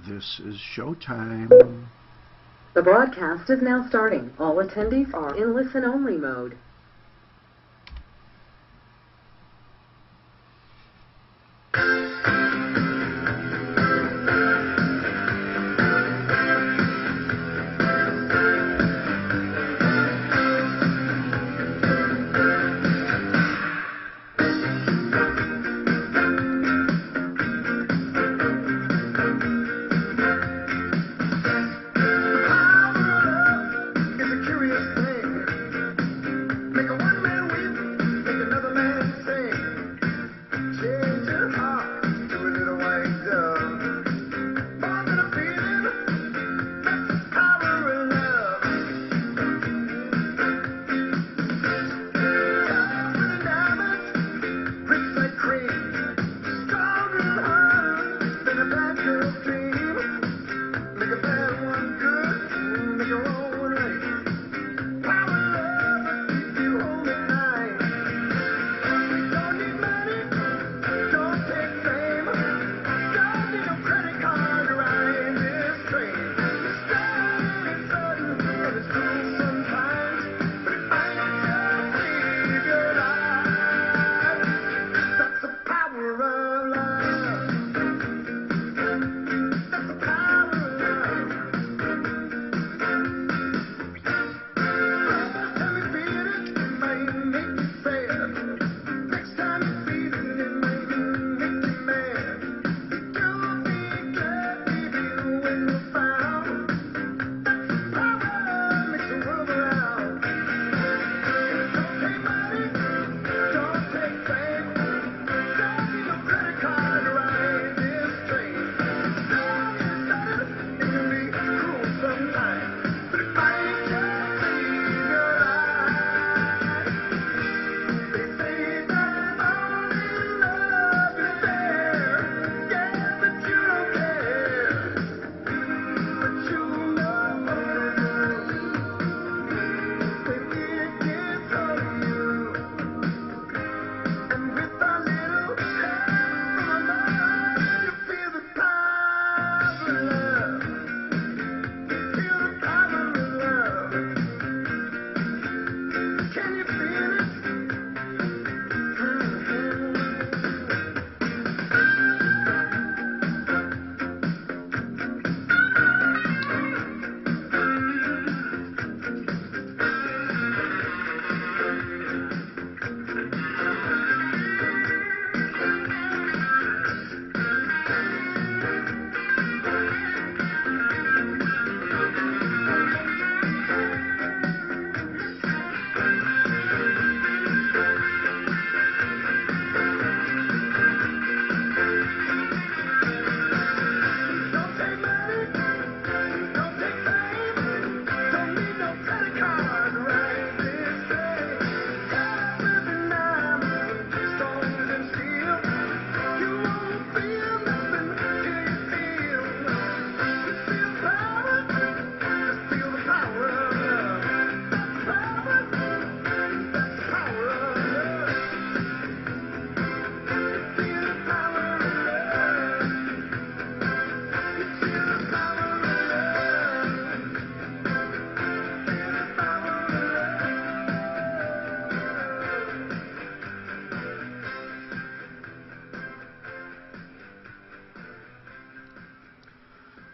This is showtime. The broadcast is now starting. All attendees are in listen-only mode.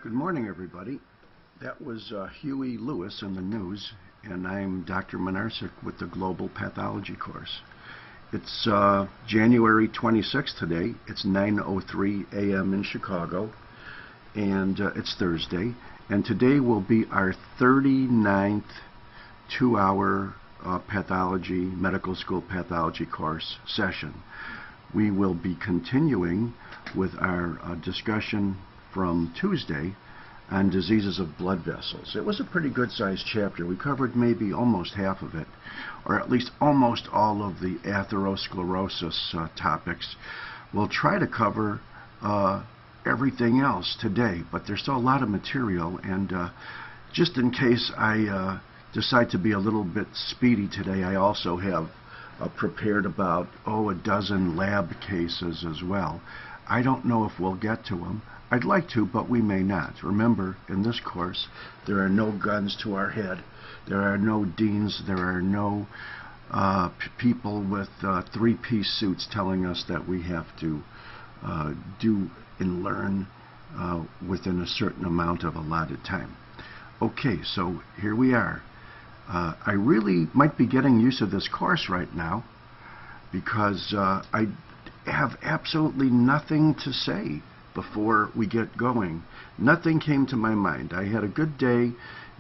Good morning, everybody. That was Huey Lewis in the news, and I'm Dr. Minarsik with the Global Pathology course. It's January 26th today. It's 9:03 a.m. in Chicago, and it's Thursday. And today will be our 39th 2-hour pathology, medical school pathology course session. We will be continuing with our discussion from Tuesday on diseases of blood vessels. It was a pretty good sized chapter. We covered maybe almost half of it, or at least almost all of the atherosclerosis topics. We'll try to cover everything else today, but there's still a lot of material, and just in case I decide to be a little bit speedy today, I also have prepared about, a dozen lab cases as well. I don't know if we'll get to them. I'd like to, but we may not. Remember, in this course, there are no guns to our head. There are no deans. There are no people with three-piece suits telling us that we have to do and learn within a certain amount of allotted time. Okay, so here we are. I really might be getting used to this course right now because I have absolutely nothing to say before we get going. Nothing came to my mind. I had a good day.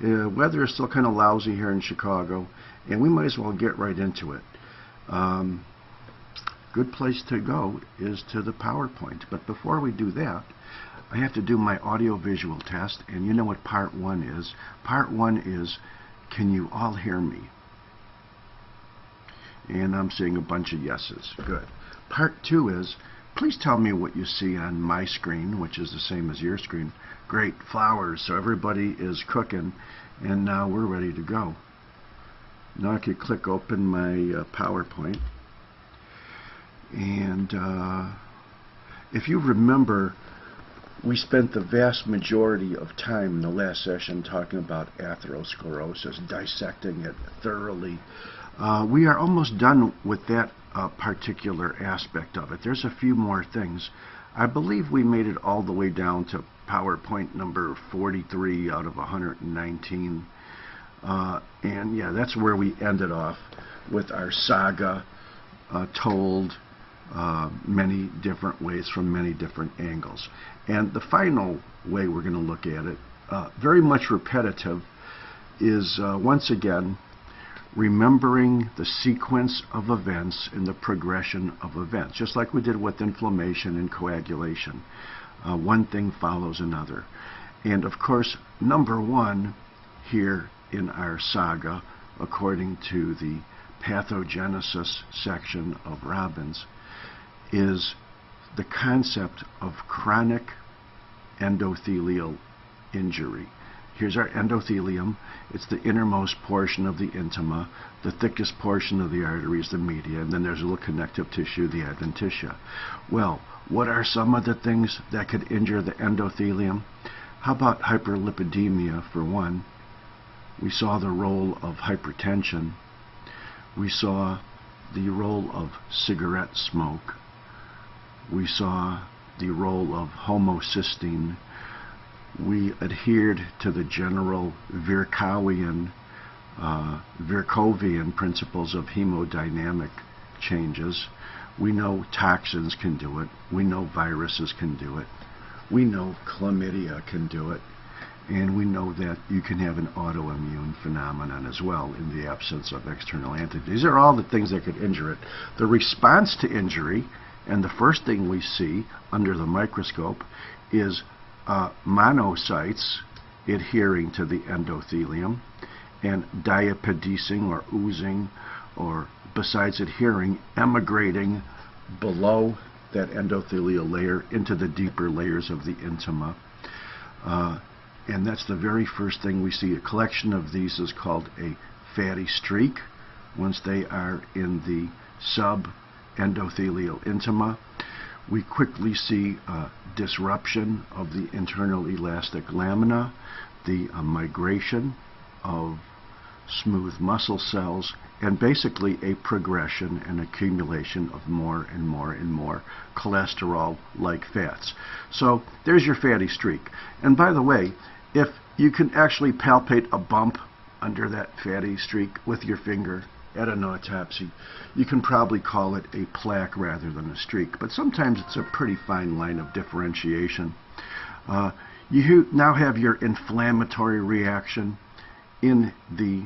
Weather is still kind of lousy here in Chicago, and we might as well get right into it. Good place to go is to the PowerPoint. But before we do that, I have to do my audio-visual test, and you know what part 1 is. Part 1 is, can you all hear me? And I'm seeing a bunch of yeses. Good. Part 2 is, please tell me what you see on my screen, which is the same as your screen. Great, flowers. So everybody is cooking, and now we're ready to go. Now I can click open my PowerPoint. And if you remember, we spent the vast majority of time in the last session talking about atherosclerosis, dissecting it thoroughly. We are almost done with that particular aspect of it. There's a few more things. I believe we made it all the way down to PowerPoint number 43 out of 119. And yeah, that's where we ended off with our saga told many different ways from many different angles. And the final way we're going to look at it, very much repetitive, is once again remembering the sequence of events and the progression of events, just like we did with inflammation and coagulation. One thing follows another. And of course, number 1 here in our saga, according to the pathogenesis section of Robbins, is the concept of chronic endothelial injury. Here's our endothelium. It's the innermost portion of the intima. The thickest portion of the artery is the media, and then there's a little connective tissue, the adventitia. Well, what are some of the things that could injure the endothelium? How about hyperlipidemia, for one? We saw the role of hypertension. We saw the role of cigarette smoke. We saw the role of homocysteine. We adhered to the general Virchowian principles of hemodynamic changes. We know toxins can do it. We know viruses can do it. We know chlamydia can do it. And we know that you can have an autoimmune phenomenon as well in the absence of external antigens. These are all the things that could injure it. The response to injury, and the first thing we see under the microscope, is monocytes adhering to the endothelium and diapedicing or oozing, or besides adhering, emigrating below that endothelial layer into the deeper layers of the intima. And that's the very first thing we see. A collection of these is called a fatty streak once they are in the subendothelial intima. We quickly see disruption of the internal elastic lamina, the migration of smooth muscle cells, and basically a progression and accumulation of more and more and more cholesterol-like fats. So there's your fatty streak. And by the way, if you can actually palpate a bump under that fatty streak with your finger at an autopsy, you can probably call it a plaque rather than a streak. But sometimes it's a pretty fine line of differentiation. You now have your inflammatory reaction in the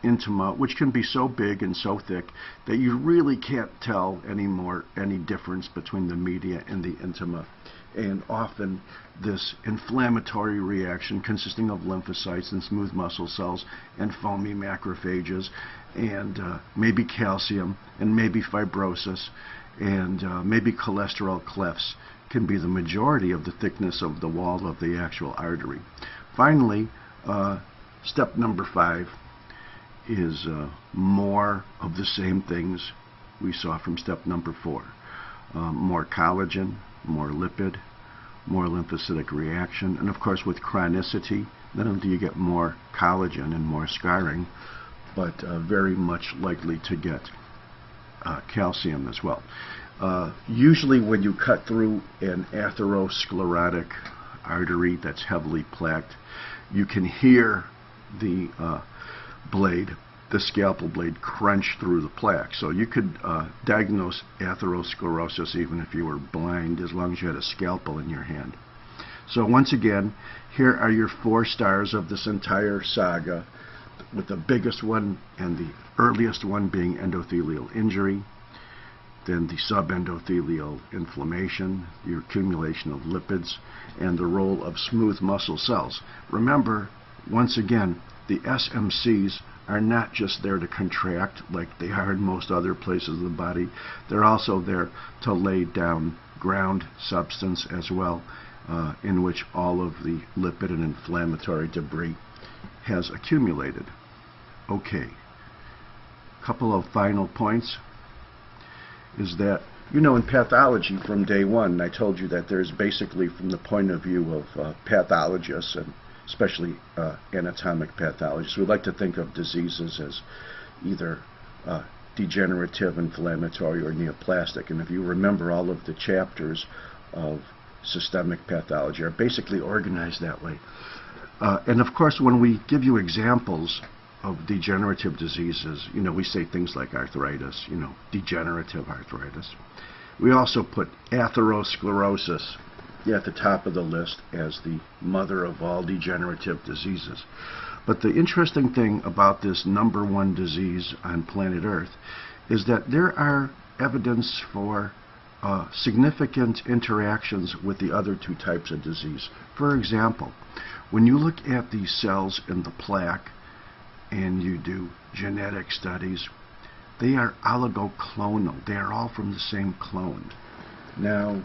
intima, which can be so big and so thick that you really can't tell anymore any difference between the media and the intima. And often this inflammatory reaction, consisting of lymphocytes and smooth muscle cells and foamy macrophages and maybe calcium and maybe fibrosis and maybe cholesterol clefts, can be the majority of the thickness of the wall of the actual artery. Finally, step number 5 is more of the same things we saw from step number 4. More collagen, more lipid, more lymphocytic reaction. And of course, with chronicity, not only do you get more collagen and more scarring, but very much likely to get calcium as well. Usually when you cut through an atherosclerotic artery that's heavily plaqued, you can hear the scalpel blade crunch through the plaque. So you could diagnose atherosclerosis even if you were blind, as long as you had a scalpel in your hand. So once again, here are your 4 stars of this entire saga, with the biggest one and the earliest one being endothelial injury, then the subendothelial inflammation, the accumulation of lipids, and the role of smooth muscle cells. Remember, once again, the SMCs are not just there to contract like they are in most other places of the body. They're also there to lay down ground substance as well, in which all of the lipid and inflammatory debris has accumulated. Okay, couple of final points is that, you know, in pathology from day one, I told you that there's basically, from the point of view of pathologists, and especially anatomic pathologists, we like to think of diseases as either degenerative, inflammatory, or neoplastic. And if you remember, all of the chapters of systemic pathology are basically organized that way. And of course, when we give you examples of degenerative diseases, you know, we say things like arthritis, you know, degenerative arthritis. We also put atherosclerosis at the top of the list as the mother of all degenerative diseases. But the interesting thing about this #1 disease on planet Earth is that there are evidence for significant interactions with the other 2 types of disease. For example, when you look at the cells in the plaque and you do genetic studies, they are oligoclonal. They are all from the same clone. Now,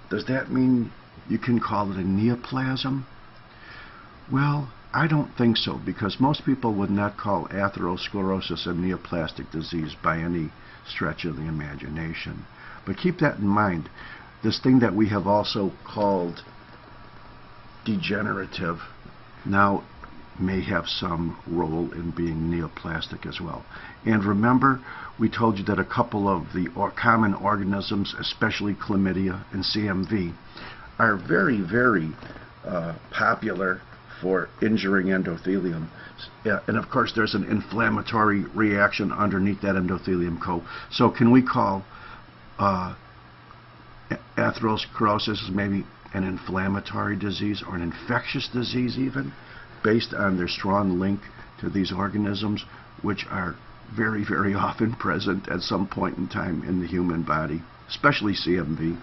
does that mean you can call it a neoplasm? Well, I don't think so, because most people would not call atherosclerosis a neoplastic disease by any stretch of the imagination. But keep that in mind. This thing that we have also called degenerative now may have some role in being neoplastic as well. And remember, we told you that a couple of the common organisms, especially chlamydia and CMV, are very, very popular for injuring endothelium. And of course, there's an inflammatory reaction underneath that endothelium coat. So can we call atherosclerosis maybe an inflammatory disease or an infectious disease even, based on their strong link to these organisms, which are very, very often present at some point in time in the human body, especially CMV?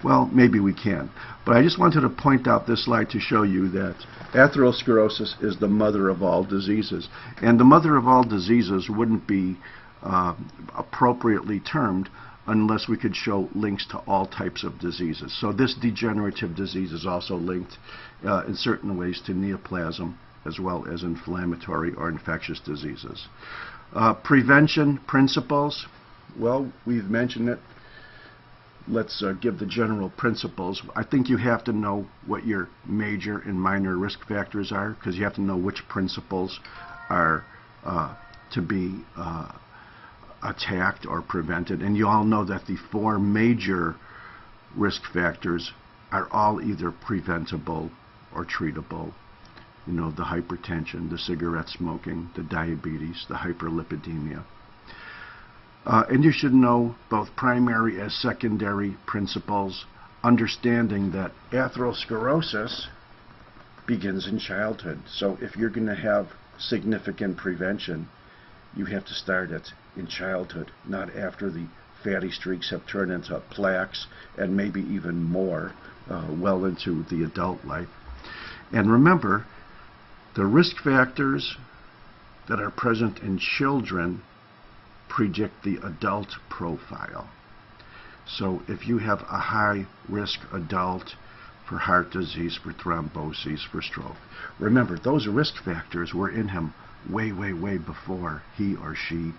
Well, maybe we can. But I just wanted to point out this slide to show you that atherosclerosis is the mother of all diseases. And the mother of all diseases wouldn't be appropriately termed unless we could show links to all types of diseases. So this degenerative disease is also linked in certain ways to neoplasm, as well as inflammatory or infectious diseases. Prevention principles, well, we've mentioned it. Let's give the general principles. I think you have to know what your major and minor risk factors are, because you have to know which principles are to be attacked or prevented. And you all know that the 4 major risk factors are all either preventable or treatable. You know, the hypertension, the cigarette smoking, the diabetes, the hyperlipidemia. And you should know both primary as secondary principles, understanding that atherosclerosis begins in childhood. So if you're going to have significant prevention, you have to start it in childhood, not after the fatty streaks have turned into plaques and maybe even more well into the adult life. And remember, the risk factors that are present in children predict the adult profile. So if you have a high risk adult for heart disease, for thrombosis, for stroke, remember those risk factors were in him way, way, way before he or she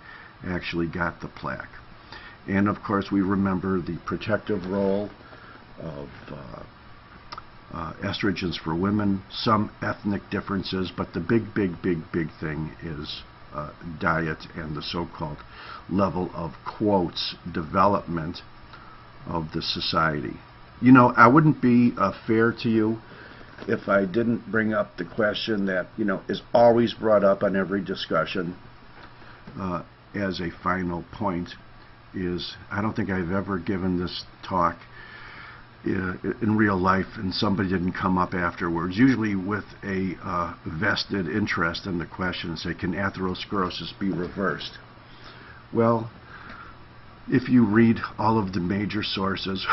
actually got the plaque. And of course we remember the protective role estrogens for women, some ethnic differences, but the big thing is diet and the so-called level of, quotes, development of the society. You know, I wouldn't be fair to you if I didn't bring up the question that, you know, is always brought up on every discussion as a final point. Is I don't think I've ever given this talk in real life and somebody didn't come up afterwards, usually with a vested interest in the question, and say, can atherosclerosis be reversed? Well, if you read all of the major sources,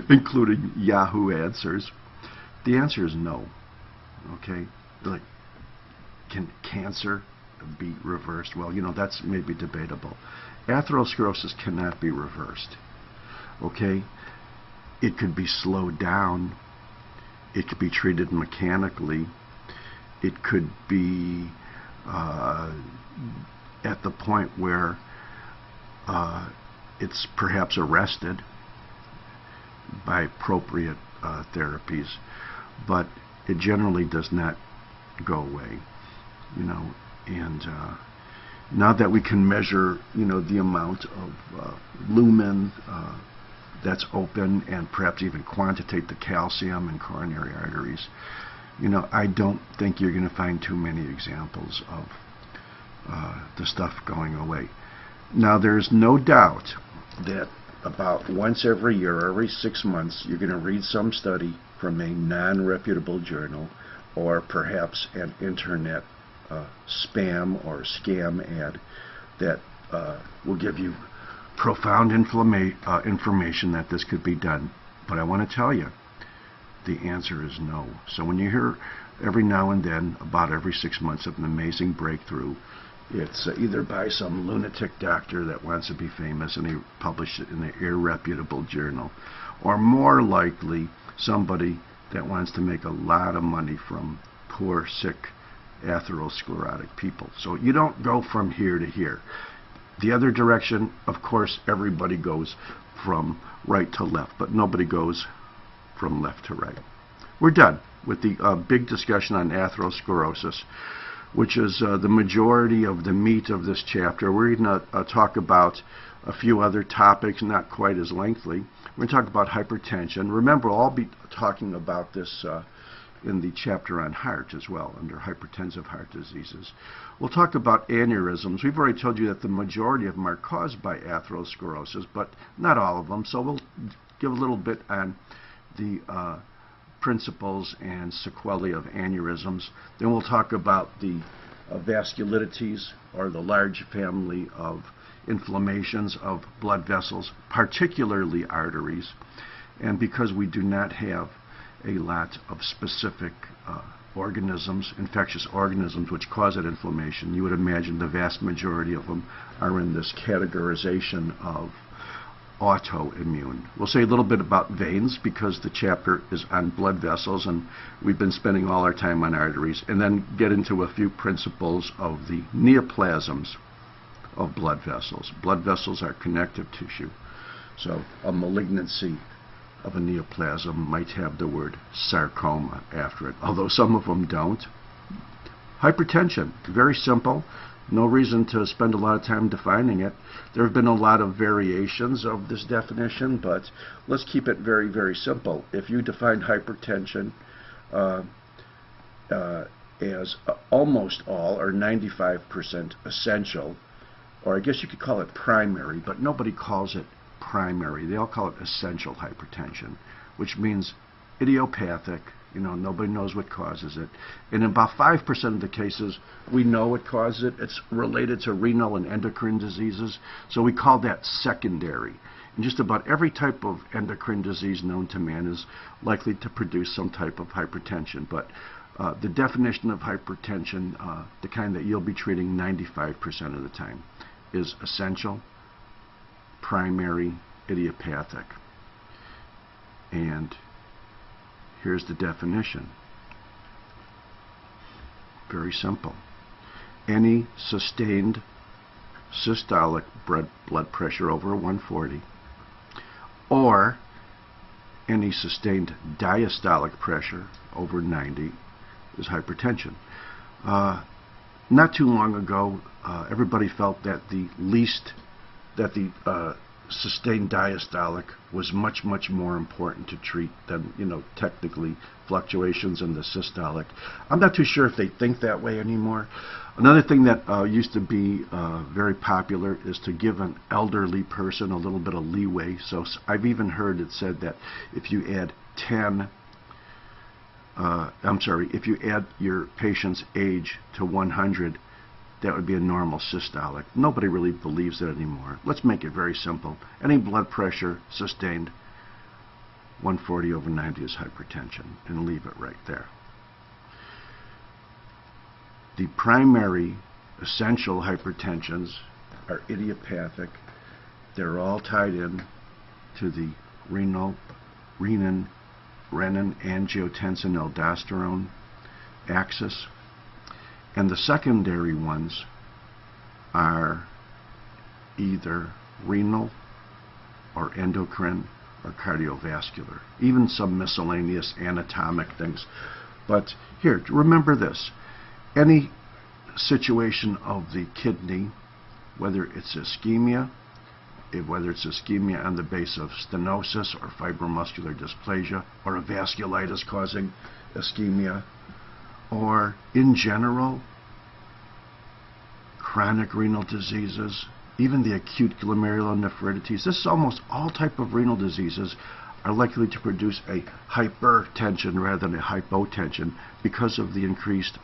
including Yahoo Answers, the answer is no. Okay? Like, can cancer be reversed? Well, you know, that's maybe debatable. Atherosclerosis cannot be reversed. Okay? It could be slowed down. It could be treated mechanically. It could be at the point where it's perhaps arrested by appropriate therapies, but it generally does not go away. You know, and now that we can measure, you know, the amount of lumen that's open, and perhaps even quantitate the calcium in coronary arteries, you know, I don't think you're going to find too many examples of the stuff going away. Now, there's no doubt that about once every year, or every 6 months, you're going to read some study from a non-reputable journal, or perhaps an internet spam or scam ad that will give you profound information that this could be done. But I want to tell you, the answer is no. So when you hear every now and then, about every 6 months, of an amazing breakthrough, it's either by some lunatic doctor that wants to be famous and he published it in an irreputable journal, or more likely somebody that wants to make a lot of money from poor, sick, atherosclerotic people. So you don't go from here to here. The other direction, of course, everybody goes from right to left, but nobody goes from left to right. We're done with the big discussion on atherosclerosis, which is the majority of the meat of this chapter. We're going to talk about a few other topics, not quite as lengthy. We're going to talk about hypertension. Remember, I'll be talking about this in the chapter on heart as well, under hypertensive heart diseases. We'll talk about aneurysms. We've already told you that the majority of them are caused by atherosclerosis, but not all of them. So we'll give a little bit on the principles and sequelae of aneurysms. Then we'll talk about the vasculitides, or the large family of inflammations of blood vessels, particularly arteries. And because we do not have a lot of specific organisms, infectious organisms, which cause that inflammation, you would imagine the vast majority of them are in this categorization of autoimmune. We'll say a little bit about veins, because the chapter is on blood vessels and we've been spending all our time on arteries, and then get into a few principles of the neoplasms of blood vessels. Blood vessels are connective tissue, so a malignancy of a neoplasm might have the word sarcoma after it, although some of them don't. Hypertension, very simple. No reason to spend a lot of time defining it. There have been a lot of variations of this definition, but let's keep it very, very simple. If you define hypertension as almost all, or 95% essential, or I guess you could call it primary, but nobody calls it primary. They all call it essential hypertension, which means idiopathic. You know, nobody knows what causes it. And in about 5% of the cases, we know what causes it. It's related to renal and endocrine diseases, so we call that secondary. And just about every type of endocrine disease known to man is likely to produce some type of hypertension. But the definition of hypertension, the kind that you'll be treating 95% of the time, is essential, primary, idiopathic. And here's the definition. Very simple. Any sustained systolic blood pressure over 140, or any sustained diastolic pressure over 90 is hypertension. Not too long ago, everybody felt that the sustained diastolic was much more important to treat than, technically fluctuations in the systolic. I'm not too sure if they think that way anymore. Another thing that used to be very popular is to give an elderly person a little bit of leeway. So I've even heard it said that if you add if you add your patient's age to 100, that would be a normal systolic. Nobody really believes it anymore. Let's make it very simple. Any blood pressure sustained 140 over 90 is hypertension, and leave it right there. The primary essential hypertensions are idiopathic. They're all tied in to the renin-angiotensin-aldosterone axis. And the secondary ones are either renal or endocrine or cardiovascular, even some miscellaneous anatomic things. But here, remember this. Any situation of the kidney, whether it's ischemia on the base of stenosis or fibromuscular dysplasia, or a vasculitis causing ischemia, or in general, chronic renal diseases, even the acute glomerulonephritis. This is almost all type of renal diseases are likely to produce a hypertension rather than a hypotension because of the increased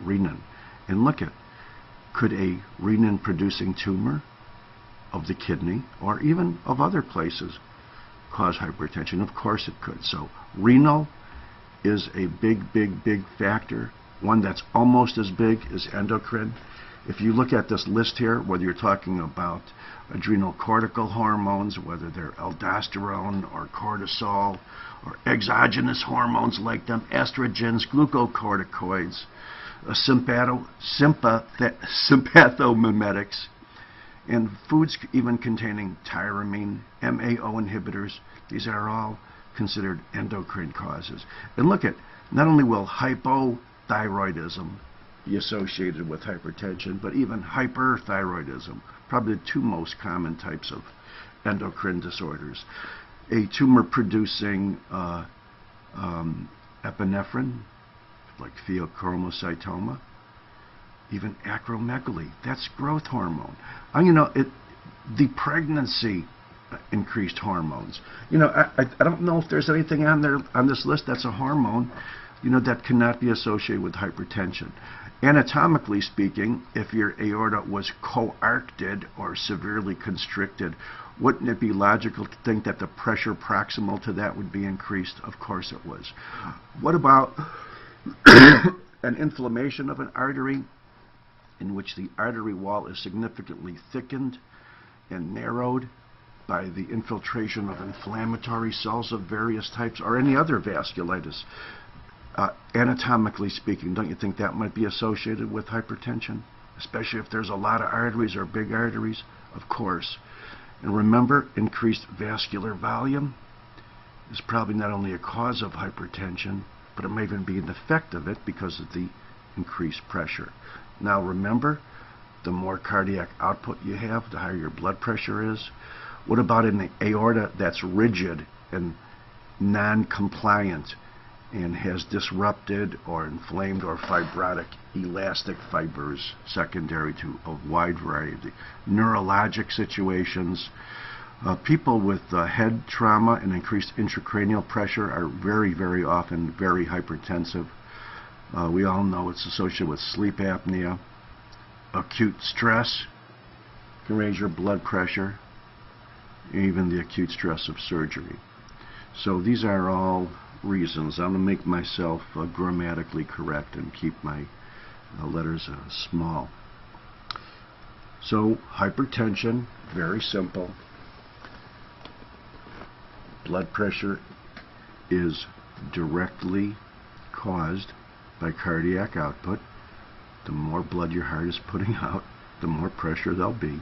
renin. And look at, could a renin-producing tumor of the kidney or even of other places cause hypertension? Of course it could. So renal is a big factor. One that's almost as big as endocrine. If you look at this list here, whether you're talking about adrenal cortical hormones, whether they're aldosterone or cortisol, or exogenous hormones like them, estrogens, glucocorticoids, sympathomimetics, and foods even containing tyramine, MAO inhibitors, these are all considered endocrine causes. And look at, not only will hypothyroidism be associated with hypertension, but even hyperthyroidism, probably the two most common types of endocrine disorders. A tumor producing epinephrine, like pheochromocytoma, even acromegaly, that's growth hormone. The pregnancy increased hormones. I don't know if there's anything on this list that's a hormone, that cannot be associated with hypertension. Anatomically speaking, if your aorta was coarcted or severely constricted, wouldn't it be logical to think that the pressure proximal to that would be increased? Of course it was. What about an inflammation of an artery in which the artery wall is significantly thickened and narrowed by the infiltration of inflammatory cells of various types, or any other vasculitis? Anatomically speaking, don't you think that might be associated with hypertension? Especially if there's a lot of arteries or big arteries? Of course. And remember, increased vascular volume is probably not only a cause of hypertension, but it may even be an effect of it because of the increased pressure. Now remember, the more cardiac output you have, the higher your blood pressure is. What about in the aorta that's rigid and non-compliant and has disrupted or inflamed or fibrotic elastic fibers secondary to a wide variety of neurologic situations? People with head trauma and increased intracranial pressure are very often very hypertensive. We all know it's associated with sleep apnea. Acute stress can raise your blood pressure, even the acute stress of surgery. So these are all reasons. I'm going to make myself grammatically correct and keep my letters small. So hypertension, very simple. Blood pressure is directly caused by cardiac output. The more blood your heart is putting out, the more pressure there'll be.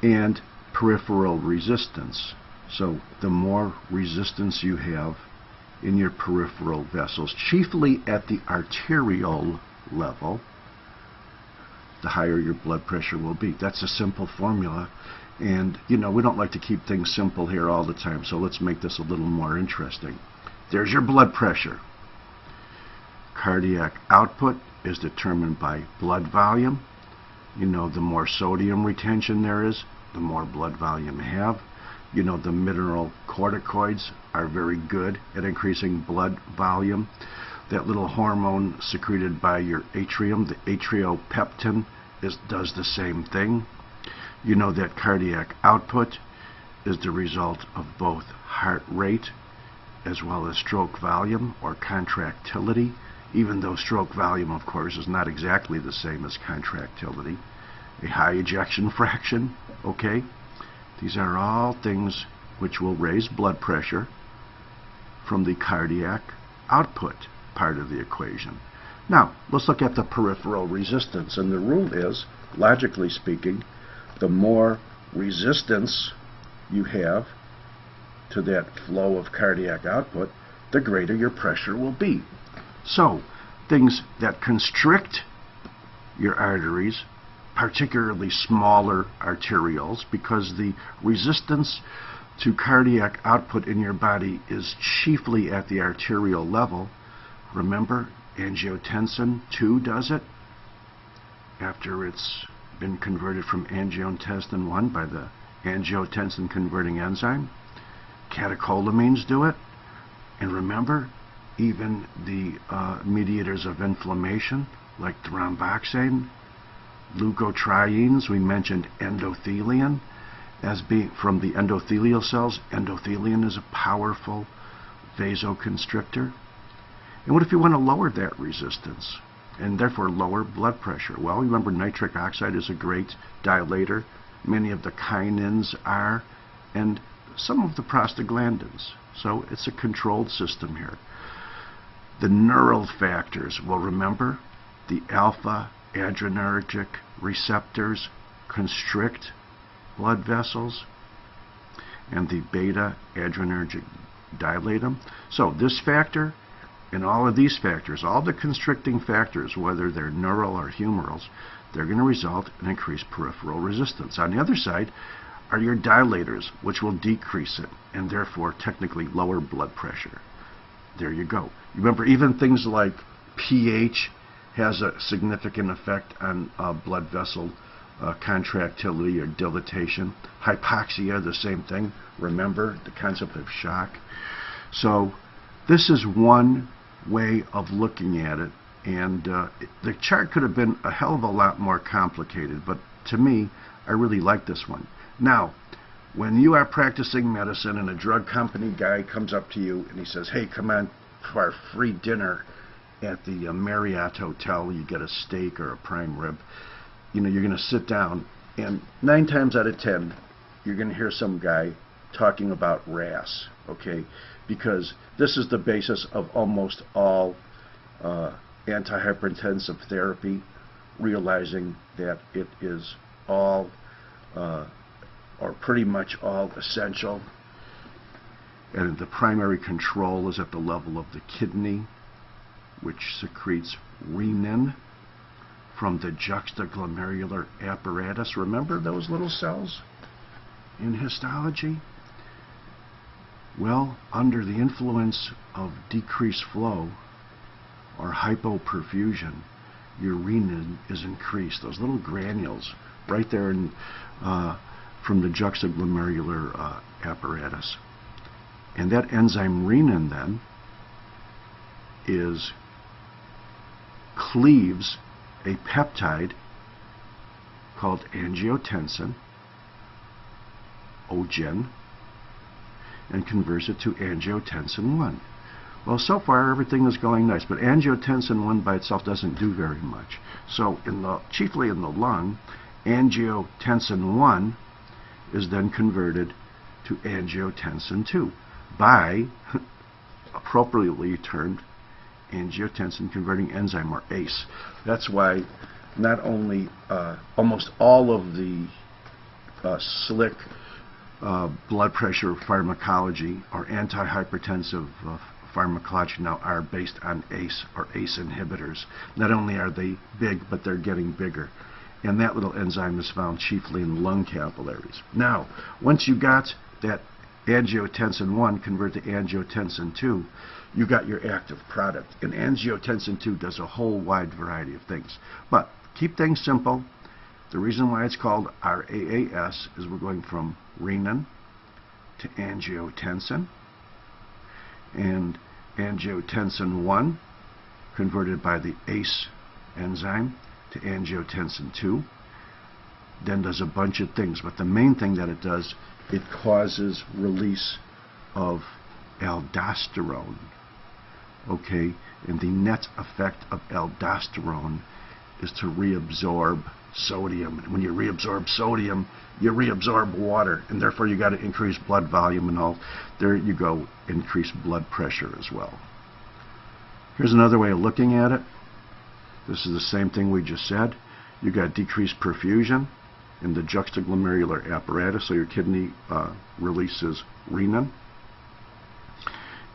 And peripheral resistance. So the more resistance you have in your peripheral vessels, chiefly at the arterial level, the higher your blood pressure will be. That's a simple formula. And, we don't like to keep things simple here all the time, so let's make this a little more interesting. There's your blood pressure. Cardiac output is determined by blood volume. The more sodium retention there is, the more blood volume you have. The mineral corticoids are very good at increasing blood volume. That little hormone secreted by your atrium, the atriopeptin, does the same thing. That cardiac output is the result of both heart rate as well as stroke volume or contractility, even though stroke volume, of course, is not exactly the same as contractility. A high ejection fraction, okay? These are all things which will raise blood pressure from the cardiac output part of the equation. Now, let's look at the peripheral resistance. And the rule is, logically speaking, the more resistance you have to that flow of cardiac output, the greater your pressure will be. So, things that constrict your arteries, particularly smaller arterioles, because the resistance to cardiac output in your body is chiefly at the arterial level. Remember, angiotensin II does it after it's been converted from angiotensin I by the angiotensin converting enzyme. Catecholamines do it. And remember, even the mediators of inflammation like thromboxane, leukotrienes, we mentioned endotheliin as being from the endothelial cells. Endotheliin is a powerful vasoconstrictor. And what if you want to lower that resistance and therefore lower blood pressure? Well, remember, nitric oxide is a great dilator. Many of the kinins are, and some of the prostaglandins. So it's a controlled system here. The neural factors, well, remember, the alpha adrenergic receptors constrict blood vessels, and the beta adrenergic dilate them. So this factor and all of these factors, all the constricting factors, whether they're neural or humerals, they're going to result in increased peripheral resistance. On the other side are your dilators, which will decrease it and therefore technically lower blood pressure. There you go. Remember, even things like pH has a significant effect on blood vessel contractility or dilatation. Hypoxia, the same thing. Remember the concept of shock. So this is one way of looking at it, and the chart could have been a hell of a lot more complicated, but to me, I really like this one. Now, when you are practicing medicine and a drug company guy comes up to you and he says, hey, come on for our free dinner at the Marriott Hotel, you get a steak or a prime rib, you're going to sit down, and 9 times out of 10, you're going to hear some guy talking about RAS, okay? Because this is the basis of almost all antihypertensive therapy, realizing that it is all, or pretty much all, essential. And the primary control is at the level of the kidney, which secretes renin from the juxtaglomerular apparatus. Remember those little cells in histology? Well, under the influence of decreased flow or hypoperfusion, your renin is increased. Those little granules right there in, from the juxtaglomerular apparatus. And that enzyme renin then cleaves a peptide called angiotensin, OGen, and converts it to angiotensin I. Well, so far everything is going nice, but angiotensin I by itself doesn't do very much. So chiefly in the lung, angiotensin I is then converted to angiotensin II by appropriately termed angiotensin converting enzyme, or ACE. That's why not only almost all of the slick blood pressure pharmacology or antihypertensive pharmacology now are based on ACE or ACE inhibitors. Not only are they big, but they're getting bigger. And that little enzyme is found chiefly in lung capillaries. Now, once you got that angiotensin 1 converted to angiotensin 2, you got your active product. And angiotensin 2 does a whole wide variety of things. But keep things simple. The reason why it's called RAAS is we're going from renin to angiotensin, and angiotensin 1 converted by the ACE enzyme to angiotensin 2 then does a bunch of things, but the main thing that it does, it causes release of aldosterone. Okay, and the net effect of aldosterone is to reabsorb sodium. And when you reabsorb sodium, you reabsorb water, and therefore you got to increase blood volume and all. There you go, increase blood pressure as well. Here's another way of looking at it. This is the same thing we just said. You got decreased perfusion in the juxtaglomerular apparatus, so your kidney releases renin.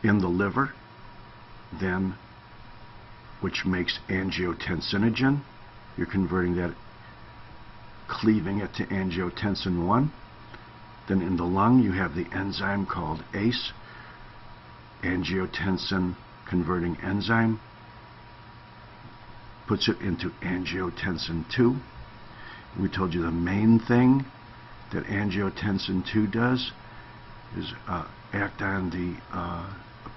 In the liver, then, which makes angiotensinogen, you're converting that, cleaving it to angiotensin 1. Then in the lung, you have the enzyme called ACE, angiotensin converting enzyme, puts it into angiotensin 2. We told you the main thing that angiotensin 2 does is act on the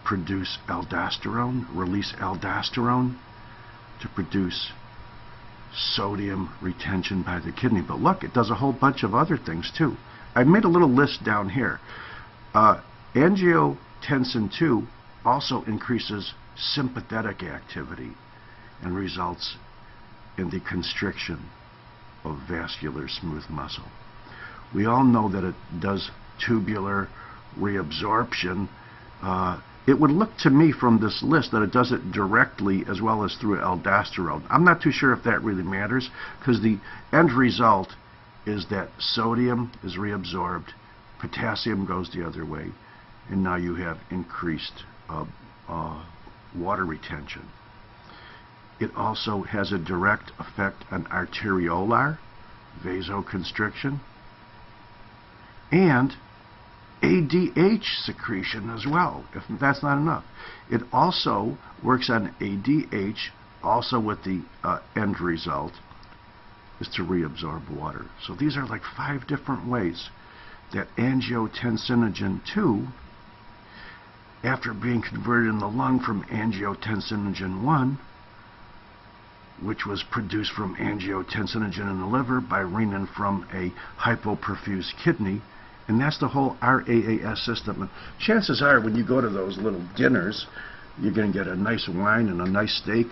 produce aldosterone, release aldosterone to produce sodium retention by the kidney. But look, it does a whole bunch of other things too. I've made a little list down here. Angiotensin 2 also increases sympathetic activity and results in the constriction of vascular smooth muscle. We all know that it does tubular reabsorption. It would look to me from this list that it does it directly as well as through aldosterone. I'm not too sure if that really matters, because the end result is that sodium is reabsorbed, potassium goes the other way, and now you have increased water retention. It also has a direct effect on arteriolar vasoconstriction and ADH secretion as well, if that's not enough. It also works on ADH, also with the end result is to reabsorb water. So these are like 5 different ways that angiotensinogen 2, after being converted in the lung from angiotensinogen 1, which was produced from angiotensinogen in the liver by renin from a hypoperfused kidney, and that's the whole RAAS system. And chances are, when you go to those little dinners, you're going to get a nice wine and a nice steak,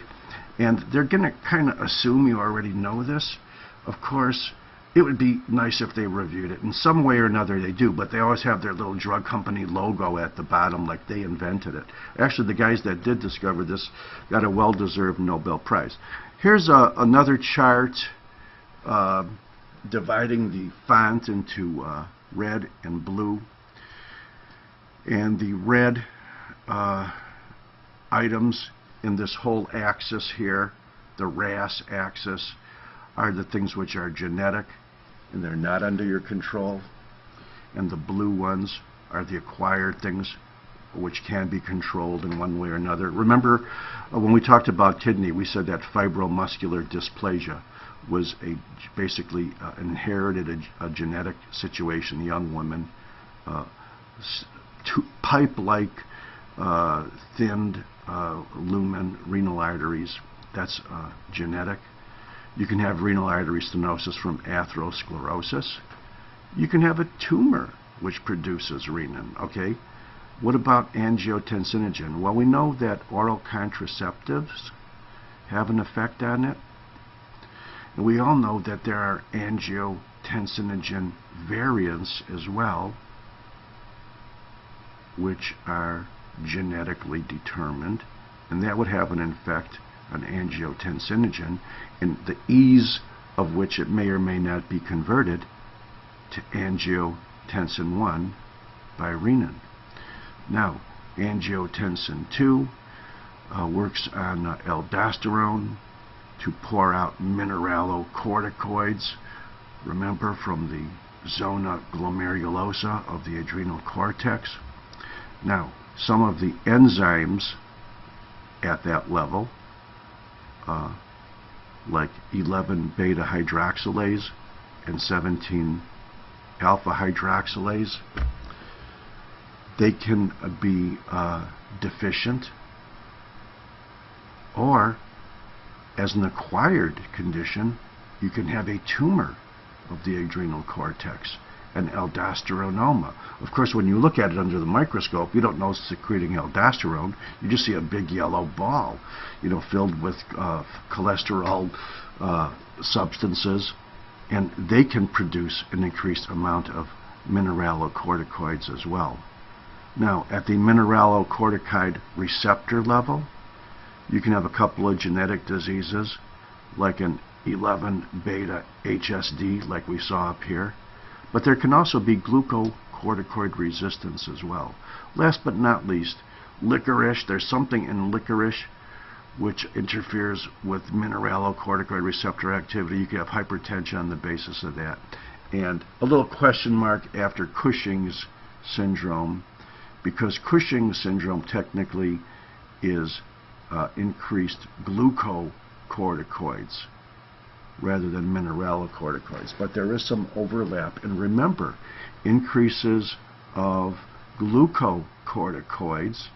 and they're going to kind of assume you already know this. Of course, it would be nice if they reviewed it. In some way or another they do, but they always have their little drug company logo at the bottom like they invented it. Actually, the guys that did discover this got a well-deserved Nobel Prize. Here's another chart dividing the font into red and blue. And the red items in this whole axis here, the RAS axis, are the things which are genetic and they're not under your control. And the blue ones are the acquired things which can be controlled in one way or another. Remember, when we talked about kidney, we said that fibromuscular dysplasia was basically inherited a genetic situation. Young women, pipe-like thinned lumen renal arteries. That's genetic. You can have renal artery stenosis from atherosclerosis. You can have a tumor which produces renin. Okay. What about angiotensinogen? Well, we know that oral contraceptives have an effect on it. And we all know that there are angiotensinogen variants as well, which are genetically determined, and that would have an effect on angiotensinogen, and the ease of which it may or may not be converted to angiotensin angiotensin 1 by renin. Now, angiotensin 2 works on aldosterone to pour out mineralocorticoids. Remember, from the zona glomerulosa of the adrenal cortex. Now, some of the enzymes at that level, like 11-beta hydroxylase and 17-alpha hydroxylase, they can be deficient, or as an acquired condition, you can have a tumor of the adrenal cortex, an aldosteronoma. Of course, when you look at it under the microscope, you don't know it's secreting aldosterone. You just see a big yellow ball, filled with cholesterol substances, and they can produce an increased amount of mineralocorticoids as well. Now, at the mineralocorticoid receptor level, you can have a couple of genetic diseases, like an 11-beta HSD, like we saw up here. But there can also be glucocorticoid resistance as well. Last but not least, licorice. There's something in licorice which interferes with mineralocorticoid receptor activity. You can have hypertension on the basis of that. And a little question mark after Cushing's syndrome, because Cushing's syndrome technically is increased glucocorticoids rather than mineralocorticoids. But there is some overlap. And remember, increases of glucocorticoids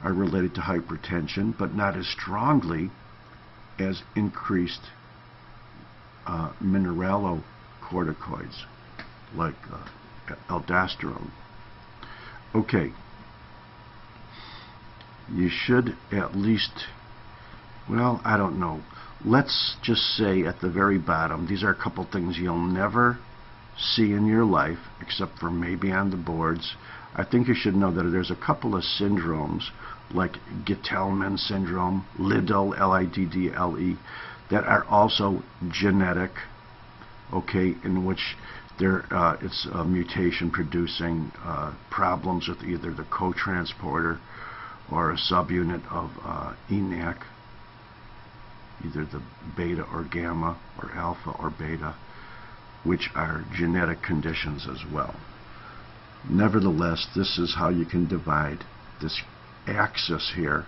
are related to hypertension, but not as strongly as increased mineralocorticoids, like aldosterone. Okay. You should at least, well, I don't know. Let's just say at the very bottom, these are a couple things you'll never see in your life, except for maybe on the boards. I think you should know that there's a couple of syndromes, like Gitelman syndrome, Liddle, L-I-D-D-L-E, that are also genetic, okay, in which it's a mutation producing problems with either the cotransporter or a subunit of ENaC, either the beta or gamma or alpha or beta, which are genetic conditions as well. Nevertheless, this is how you can divide this axis here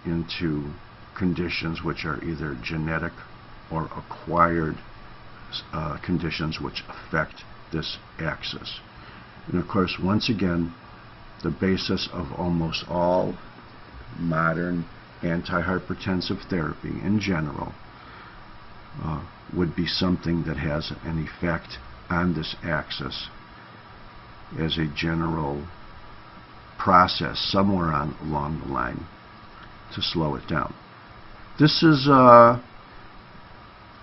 into conditions which are either genetic or acquired conditions which affect this axis. And of course, once again, the basis of almost all modern antihypertensive therapy in general would be something that has an effect on this axis as a general process somewhere along the line to slow it down. This is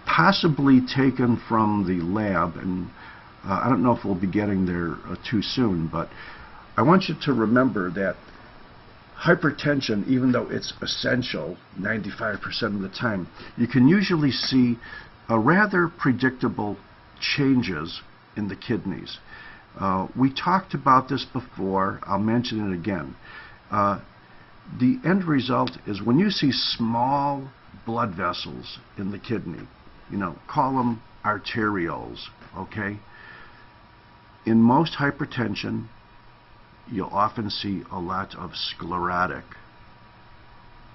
possibly taken from the lab, and I don't know if we'll be getting there too soon, but I want you to remember that hypertension, even though it's essential 95% of the time, you can usually see a rather predictable changes in the kidneys. We talked about this before. I'll mention it again. The end result is when you see small blood vessels in the kidney, call them arterioles, okay? In most hypertension, you'll often see a lot of sclerotic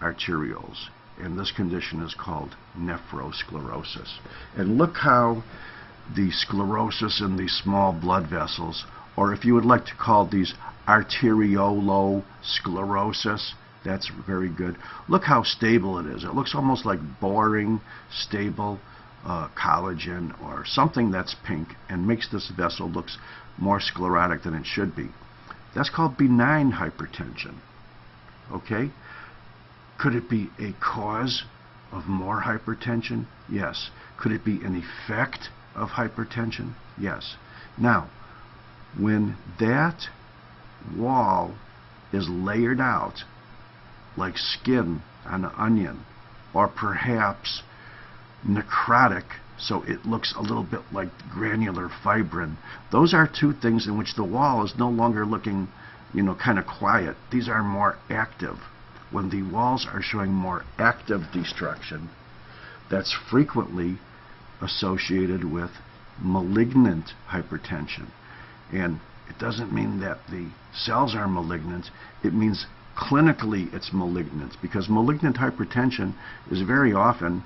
arterioles, and this condition is called nephrosclerosis. And look how the sclerosis in these small blood vessels, or if you would like to call these arteriolosclerosis, that's very good. Look how stable it is. It looks almost like boring, stable collagen or something that's pink, and makes this vessel looks more sclerotic than it should be. That's called benign hypertension. Okay? Could it be a cause of more hypertension? Yes. Could it be an effect of hypertension? Yes. Now, when that wall is layered out like skin on an onion, or perhaps necrotic so it looks a little bit like granular fibrin. Those are two things in which the wall is no longer looking, kind of quiet. These are more active. When the walls are showing more active destruction, that's frequently associated with malignant hypertension. And it doesn't mean that the cells are malignant. It means clinically it's malignant, because malignant hypertension is very often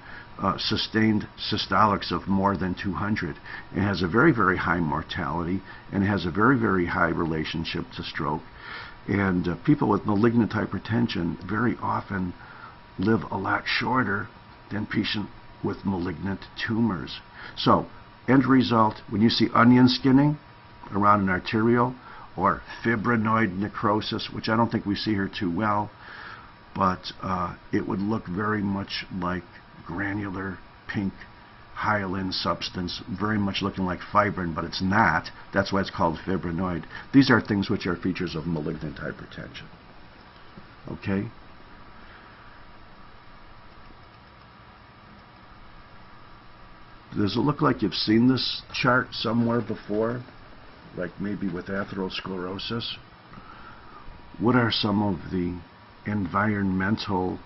sustained systolics of more than 200. It has a very, very high mortality, and it has a very, very high relationship to stroke. And people with malignant hypertension very often live a lot shorter than patients with malignant tumors. So, end result, when you see onion skinning around an arteriole, or fibrinoid necrosis, which I don't think we see here too well, but it would look very much like granular pink hyaline substance, very much looking like fibrin, but it's not. That's why it's called fibrinoid. These are things which are features of malignant hypertension. Okay? Does it look like you've seen this chart somewhere before? Like maybe with atherosclerosis? What are some of the environmental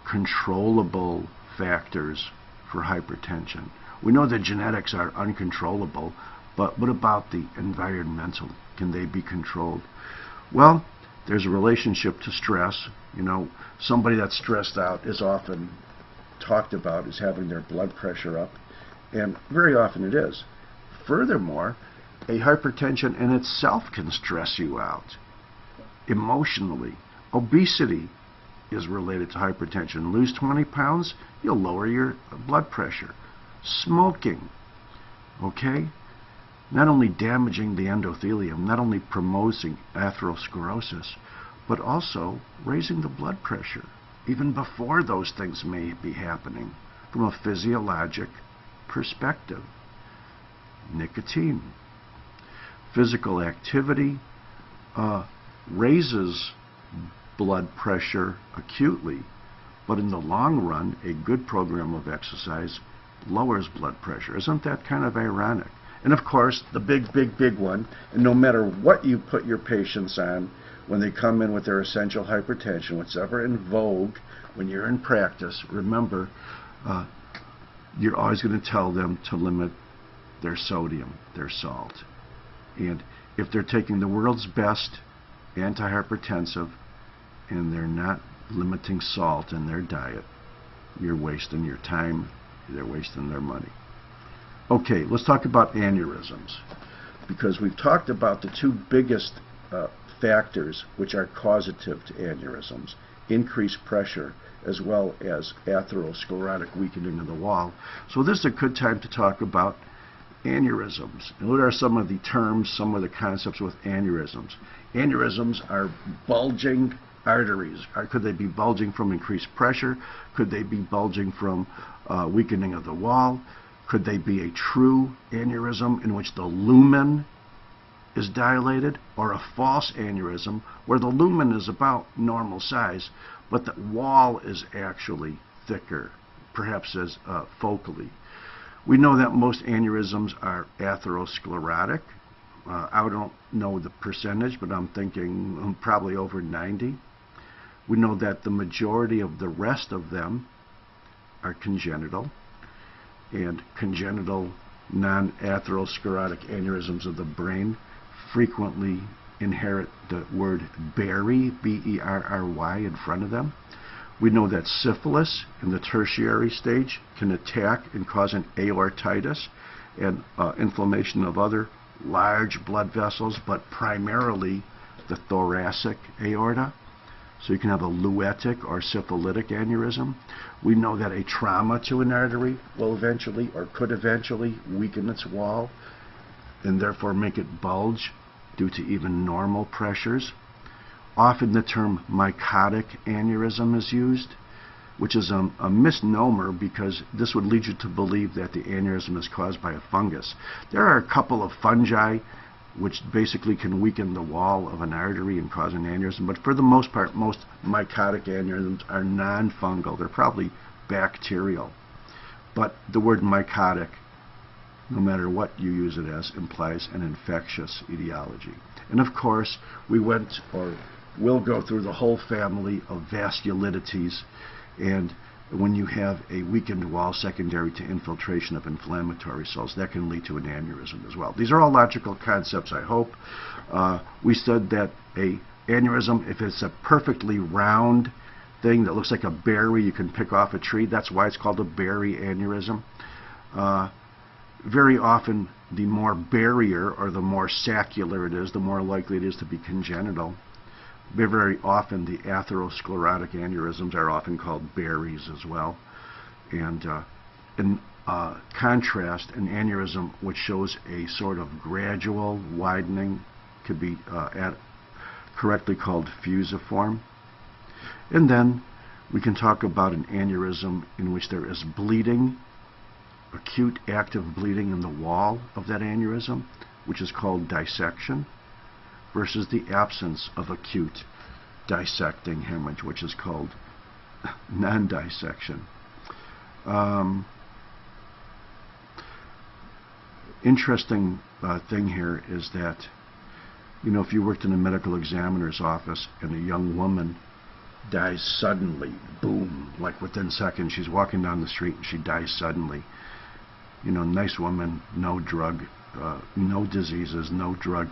controllable factors for hypertension? We know that genetics are uncontrollable, but what about the environmental? Can they be controlled? Well, there's a relationship to stress. Somebody that's stressed out is often talked about as having their blood pressure up, and very often it is. Furthermore, a hypertension in itself can stress you out emotionally. Obesity is related to hypertension. Lose 20 pounds, you'll lower your blood pressure. Smoking, okay? Not only damaging the endothelium, not only promoting atherosclerosis, but also raising the blood pressure, even before those things may be happening from a physiologic perspective. Nicotine. Physical activity raises blood pressure acutely, but in the long run, a good program of exercise lowers blood pressure. Isn't that kind of ironic? And of course, the big one, and no matter what you put your patients on when they come in with their essential hypertension, what's ever in vogue when you're in practice, remember, you're always going to tell them to limit their sodium, their salt. And if they're taking the world's best antihypertensive and they're not limiting salt in their diet, you're wasting your time, they're wasting their money. Okay, let's talk about aneurysms, because we've talked about the two biggest factors which are causative to aneurysms: increased pressure as well as atherosclerotic weakening of the wall. So this is a good time to talk about aneurysms. And what are some of the terms, some of the concepts with aneurysms? Aneurysms are bulging arteries. Could they be bulging from increased pressure? Could they be bulging from weakening of the wall? Could they be a true aneurysm in which the lumen is dilated, or a false aneurysm where the lumen is about normal size, but the wall is actually thicker, perhaps as focally? We know that most aneurysms are atherosclerotic. I don't know the percentage, but I'm thinking probably over 90. We know that the majority of the rest of them are congenital, and congenital non-atherosclerotic aneurysms of the brain frequently inherit the word Berry, B-E-R-R-Y, in front of them. We know that syphilis in the tertiary stage can attack and cause an aortitis and inflammation of other large blood vessels, but primarily the thoracic aorta. So you can have a luetic or syphilitic aneurysm. We know that a trauma to an artery will eventually, or could eventually, weaken its wall and therefore make it bulge due to even normal pressures. Often the term mycotic aneurysm is used, which is a misnomer, because this would lead you to believe that the aneurysm is caused by a fungus. There are a couple of fungi which basically can weaken the wall of an artery and cause an aneurysm, but for the most part, most mycotic aneurysms are non-fungal. They're probably bacterial. But the word mycotic, no matter what you use it as, implies an infectious etiology. And of course, we went, or will go through the whole family of vasculitides, and when you have a weakened wall secondary to infiltration of inflammatory cells, that can lead to an aneurysm as well. These are all logical concepts, I hope. We said that a aneurysm, if it's a perfectly round thing that looks like a berry you can pick off a tree, that's why it's called a berry aneurysm. Very often, the more barrier or the more saccular it is, the more likely it is to be congenital. Very often, the atherosclerotic aneurysms are often called berries as well. And in contrast, an aneurysm which shows a sort of gradual widening could be correctly called fusiform. And then we can talk about an aneurysm in which there is bleeding, acute active bleeding in the wall of that aneurysm, which is called dissection, versus the absence of acute dissecting hemorrhage, which is called non-dissection. Interesting thing here is that, you know, if you worked in a medical examiner's office and a young woman dies suddenly, boom, like within seconds, she's walking down the street and she dies suddenly. You know, nice woman, no drug, no diseases, no drug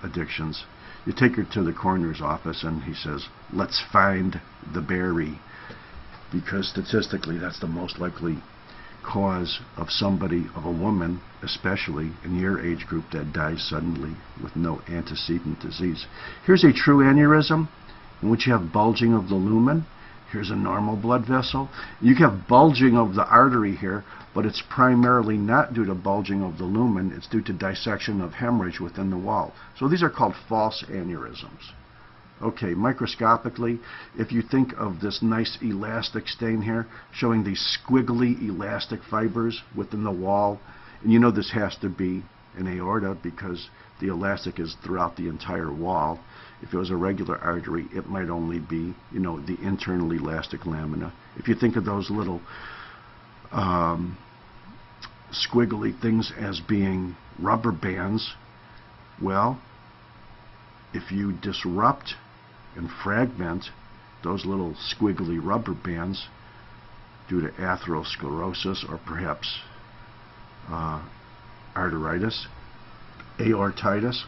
addictions. You take her to the coroner's office and he says, let's find the berry, because statistically that's the most likely cause of somebody, of a woman, especially in your age group, that dies suddenly with no antecedent disease. Here's a true aneurysm in which you have bulging of the lumen. Here's a normal blood vessel. You can have bulging of the artery here, but it's primarily not due to bulging of the lumen. It's due to dissection of hemorrhage within the wall. So these are called false aneurysms. Okay, microscopically, if you think of this nice elastic stain here, showing these squiggly elastic fibers within the wall, and you know this has to be an aorta because the elastic is throughout the entire wall. If it was a regular artery, it might only be, you know, the internal elastic lamina. If you think of those little squiggly things as being rubber bands, well, if you disrupt and fragment those little squiggly rubber bands due to atherosclerosis or perhaps arteritis, aortitis,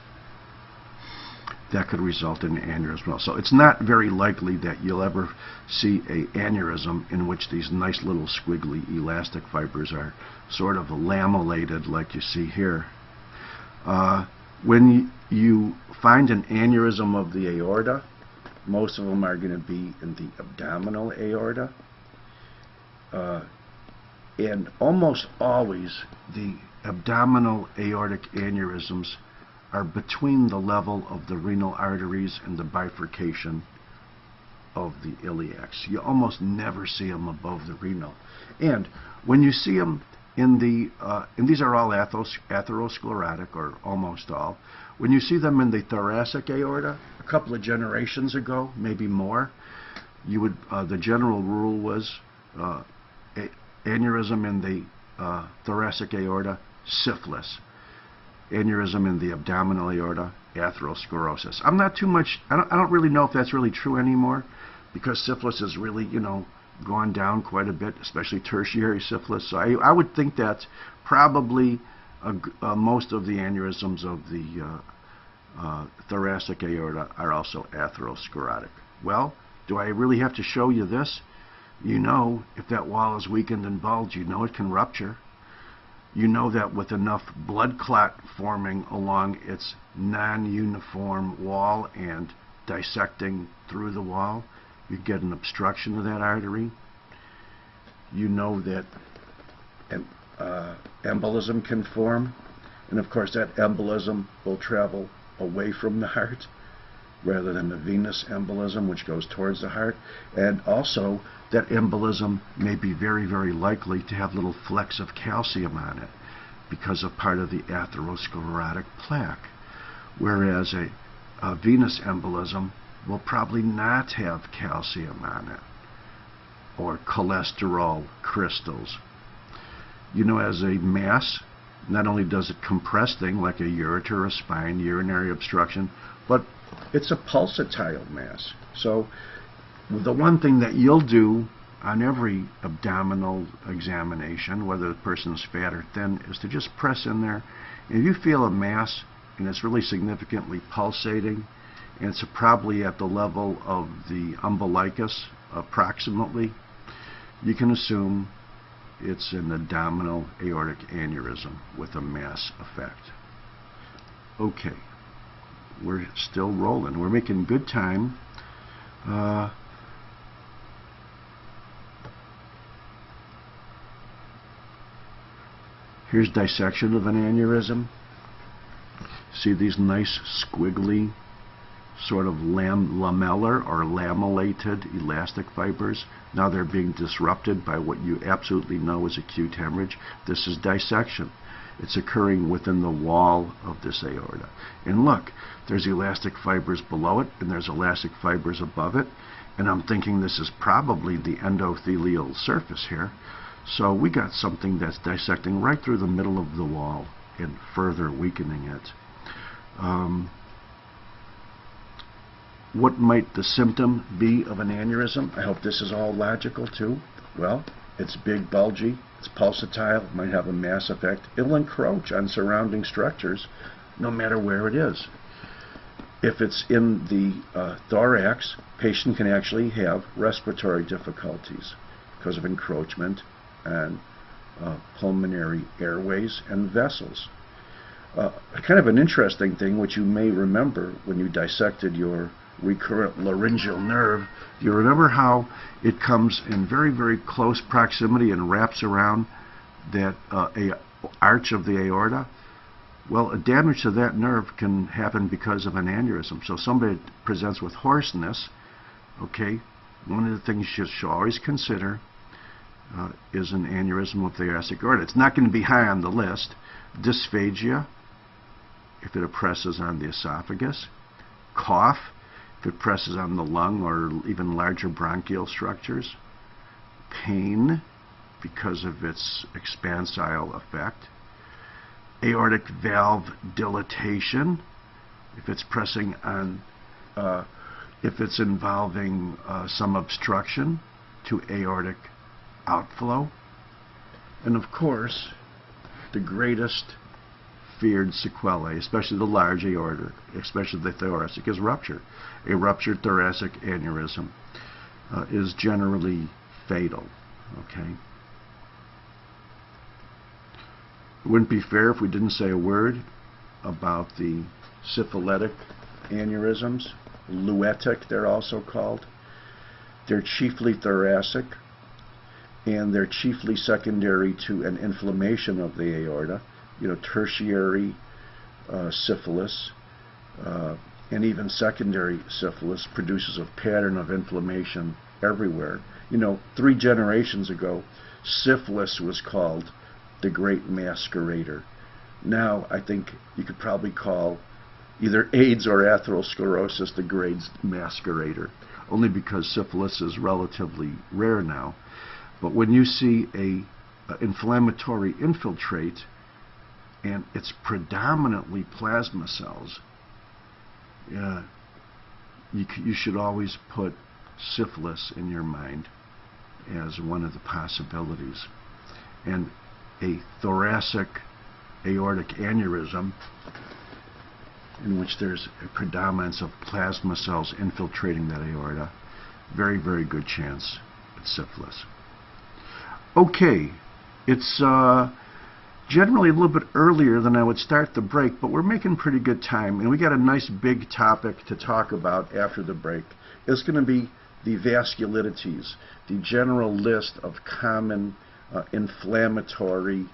that could result in an aneurysm. So it's not very likely that you'll ever see an aneurysm in which these nice little squiggly elastic fibers are sort of lamellated like you see here. When you find an aneurysm of the aorta, most of them are going to be in the abdominal aorta. And almost always the abdominal aortic aneurysms are between the level of the renal arteries and the bifurcation of the iliacs. You almost never see them above the renal. And when you see them in the, and these are all atherosclerotic, or almost all, when you see them in the thoracic aorta, a couple of generations ago, maybe more, you would, the general rule was aneurysm in the thoracic aorta, syphilis. Aneurysm in the abdominal aorta, atherosclerosis. I'm not too much, I don't really know if that's really true anymore, because syphilis has really, you know, gone down quite a bit, especially tertiary syphilis. So I would think that probably most of the aneurysms of the thoracic aorta are also atherosclerotic. Well, do I really have to show you this? You know, if that wall is weakened and bulged, you know it can rupture. You know that with enough blood clot forming along its non-uniform wall and dissecting through the wall, you get an obstruction of that artery. You know that embolism can form, and of course that embolism will travel away from the heart rather than a venous embolism which goes towards the heart. And also that embolism may be very, very likely to have little flecks of calcium on it because of part of the atherosclerotic plaque, whereas a venous embolism will probably not have calcium on it, or cholesterol crystals, as a mass. Not only does it compress things like a ureter or a spine, urinary obstruction, but it's a pulsatile mass. So the one thing that you'll do on every abdominal examination, whether the person's fat or thin, is to just press in there. And if you feel a mass and it's really significantly pulsating, and it's probably at the level of the umbilicus approximately, you can assume it's an abdominal aortic aneurysm with a mass effect. Okay, we're still rolling. We're making good time. Here's dissection of an aneurysm. See these nice squiggly sort of lamellar or lamellated elastic fibers? Now they're being disrupted by what you absolutely know is acute hemorrhage. This is dissection. It's occurring within the wall of this aorta. And look, there's elastic fibers below it, and there's elastic fibers above it. And I'm thinking this is probably the endothelial surface here. So we got something that's dissecting right through the middle of the wall and further weakening it. What might the symptom be of an aneurysm? I hope this is all logical too. Well, it's big, bulgy, it's pulsatile, might have a mass effect. It'll encroach on surrounding structures no matter where it is. If it's in the thorax, patient can actually have respiratory difficulties because of encroachment and pulmonary airways and vessels. Kind of an interesting thing, which you may remember when you dissected your recurrent laryngeal nerve, you remember how it comes in very, very close proximity and wraps around that arch of the aorta? Well, a damage to that nerve can happen because of an aneurysm. So somebody presents with hoarseness, okay, one of the things you should always consider is an aneurysm of the thoracic aorta. It's not going to be high on the list. Dysphagia, if it presses on the esophagus. Cough, if it presses on the lung or even larger bronchial structures. Pain, because of its expansile effect. Aortic valve dilatation, if it's pressing on, if it's involving some obstruction to aortic outflow. And of course, the greatest feared sequelae, especially the large aorta, especially the thoracic, is rupture. A ruptured thoracic aneurysm is generally fatal. Okay. It wouldn't be fair if we didn't say a word about the syphilitic aneurysms. Luetic, they're also called. They're chiefly thoracic, and they're chiefly secondary to an inflammation of the aorta. Tertiary syphilis and even secondary syphilis produces a pattern of inflammation everywhere. 3 generations ago, syphilis was called the great masquerader. Now, I think you could probably call either AIDS or atherosclerosis the great masquerader, only because syphilis is relatively rare now. But when you see a inflammatory infiltrate, and it's predominantly plasma cells, you should always put syphilis in your mind as one of the possibilities. And a thoracic aortic aneurysm, in which there's a predominance of plasma cells infiltrating that aorta, very, very good chance it's syphilis. Okay, it's generally a little bit earlier than I would start the break, but we're making pretty good time, and we got a nice big topic to talk about after the break. It's going to be the vasculitides, the general list of common inflammatory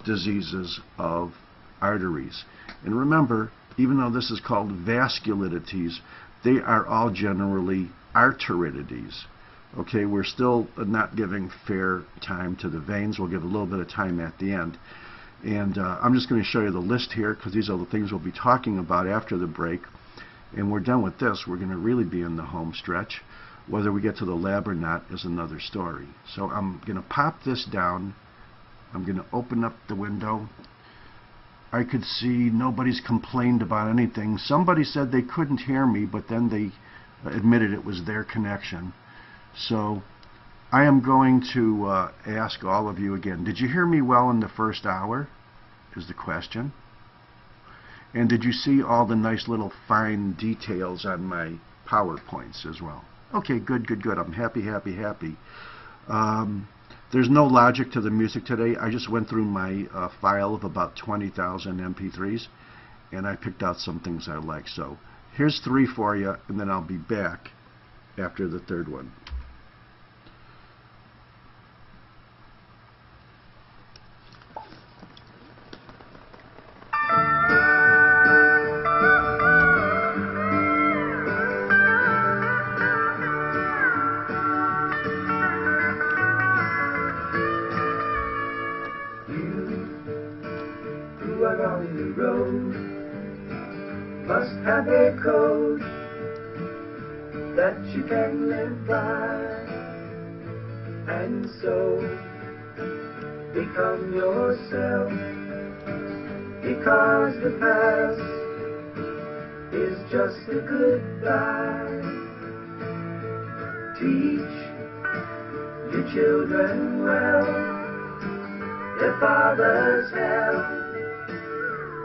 diseases of arteries. And remember, even though this is called vasculitides, they are all generally arteritides. Okay, we're still not giving fair time to the veins. We'll give a little bit of time at the end. And I'm just going to show you the list here, because these are the things we'll be talking about after the break. And we're done with this. We're going to really be in the home stretch. Whether we get to the lab or not is another story. So I'm going to pop this down I'm going to open up the window. I could see nobody's complained about anything. Somebody said they couldn't hear me, but then they admitted it was their connection. So I am going to ask all of you again. Did you hear me well in the first hour? Is the question. And did you see all the nice little fine details on my PowerPoints as well? Okay, good, good, good. I'm happy, happy, happy. There's no logic to the music today. I just went through my file of about 20,000 MP3s, and I picked out some things I like. So here's 3 for you, and then I'll be back after the third one. On the road must have a code that you can live by, and so become yourself, because the past is just a goodbye. Teach your children well, their father's help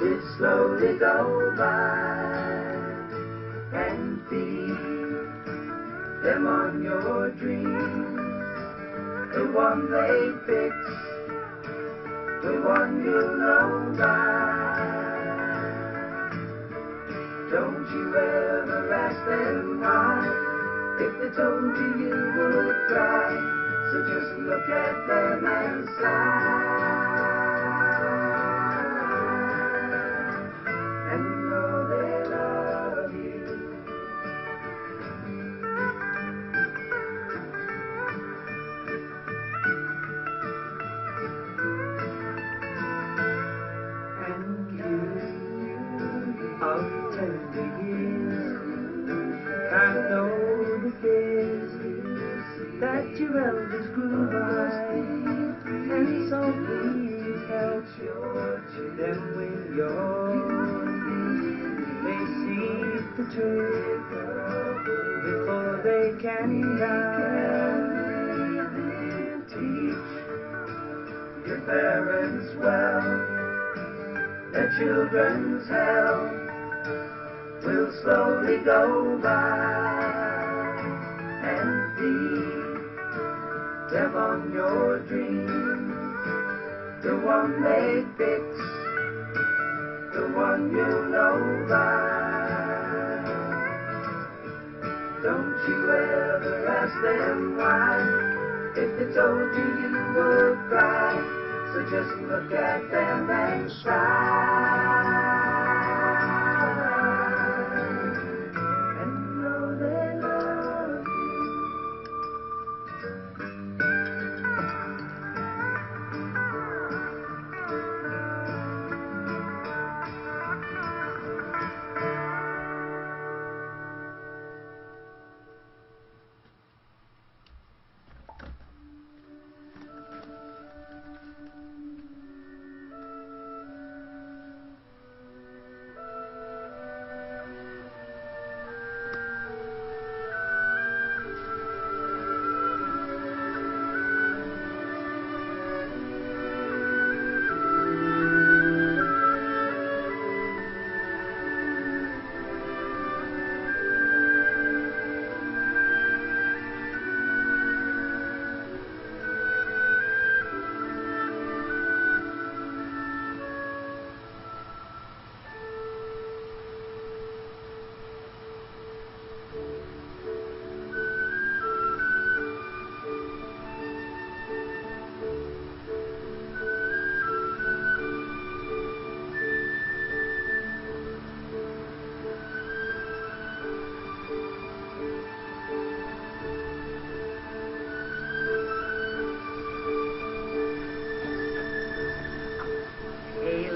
it slowly go by, and feed them on your dreams, the one they fix, the one you know by. Don't you ever ask them why, if they told you you would cry, so just look at them and sigh. That your elders grew by, and so please help them with yours. They see the truth before they can die. Teach your parents well, their children's hell will slowly go by, and feed them on your dreams, the one they fix, the one you know by. Don't you ever ask them why, if they told you you would cry, so just look at them and sigh.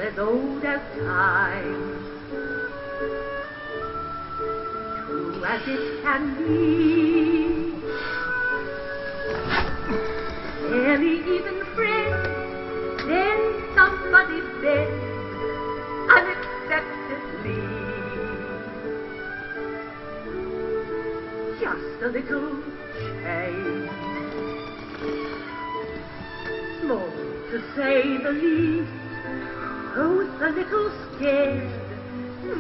As old as time, true as it can be. Barely even friends to say the least, both a little scared,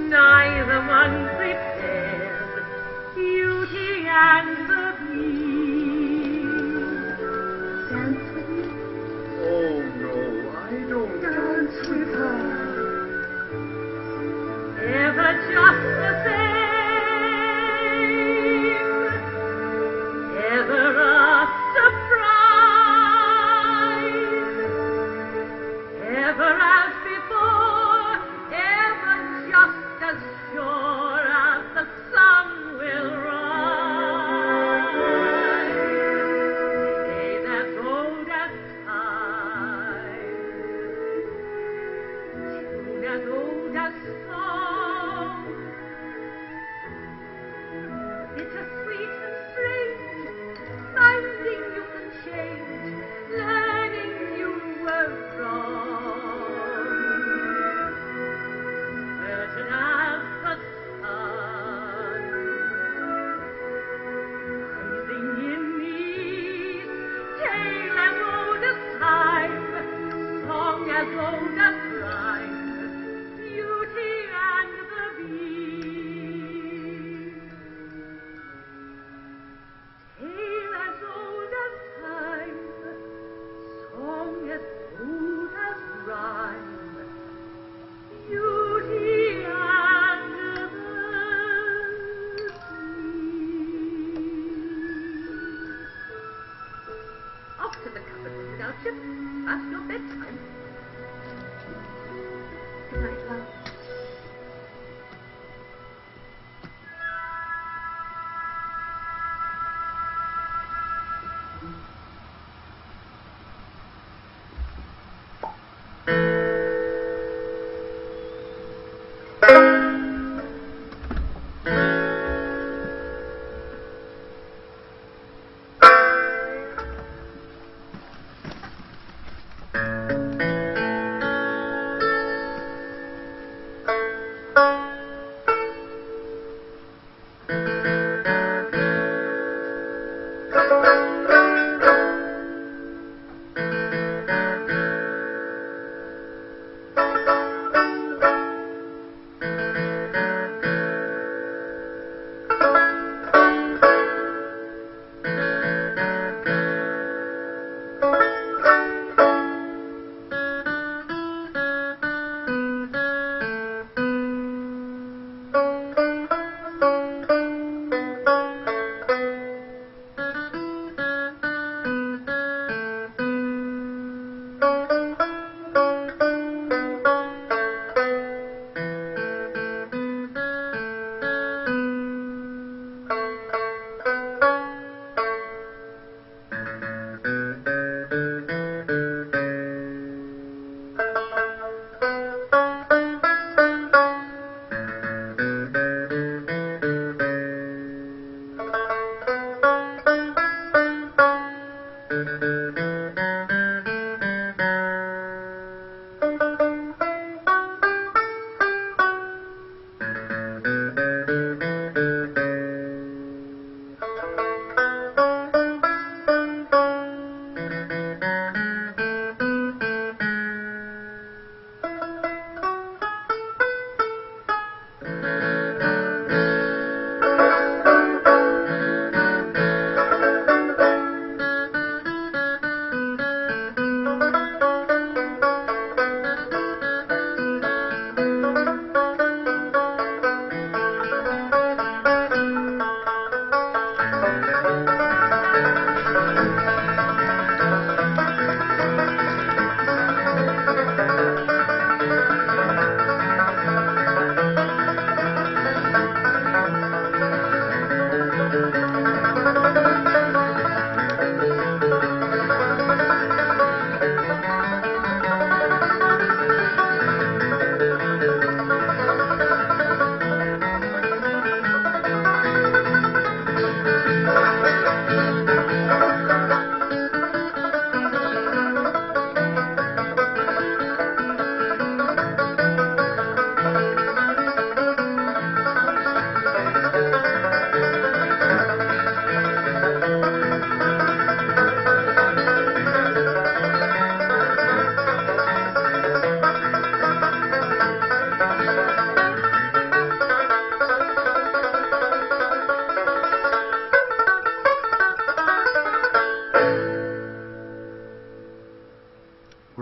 neither one prepared, Beauty and the Beast. Dance with me? Oh, no, I don't. Dance with her. Ever just the same, ever a surprise, ever as before, ever just as sure as the sun will rise. Days as old as time, tune as old as song, bittersweet and strange, finding you can change, learning you were wrong. Certain as the sun, rising in the east, tale as old as time, song as old as rhyme, Beauty and the Beast. Tale as old as time, song as old as rhyme, Beauty and the Beast. Off to the cupboard, Mrs. Elship. Past your bedtime. Good night, love.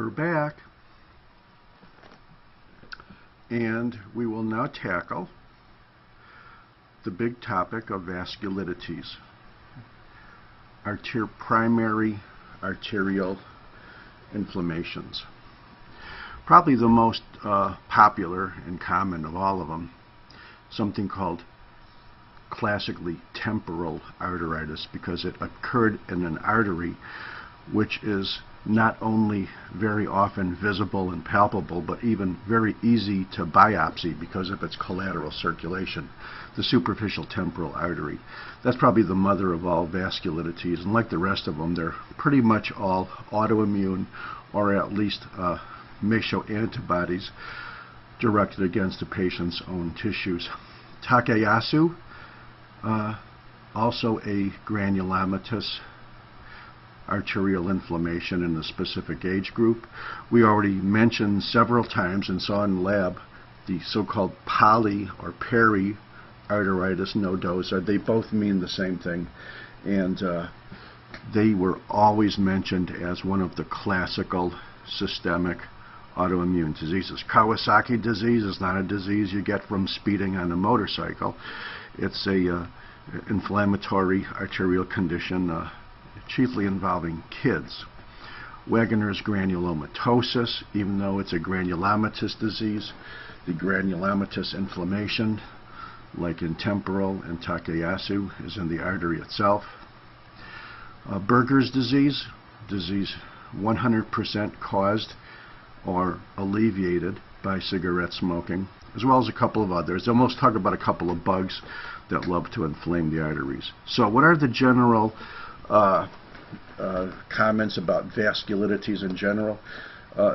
We're back, and we will now tackle the big topic of vasculitides, primary arterial inflammations. Probably the most popular and common of all of them, something called classically temporal arteritis, because it occurred in an artery which is not only very often visible and palpable, but even very easy to biopsy because of its collateral circulation, the superficial temporal artery. That's probably the mother of all vasculitides, and like the rest of them, they're pretty much all autoimmune, or at least may show antibodies directed against the patient's own tissues. Takayasu, also a granulomatous arterial inflammation in a specific age group. We already mentioned several times and saw in lab the so-called poly or peri-arteritis nodosa. They both mean the same thing, and they were always mentioned as one of the classical systemic autoimmune diseases. Kawasaki disease is not a disease you get from speeding on a motorcycle. It's a inflammatory arterial condition, chiefly involving kids. Wegener's granulomatosis, even though it's a granulomatous disease, the granulomatous inflammation, like in temporal and Takayasu, is in the artery itself. Berger's disease 100% caused or alleviated by cigarette smoking, as well as a couple of others. They'll most talk about a couple of bugs that love to inflame the arteries. So what are the general comments about vasculitides in general?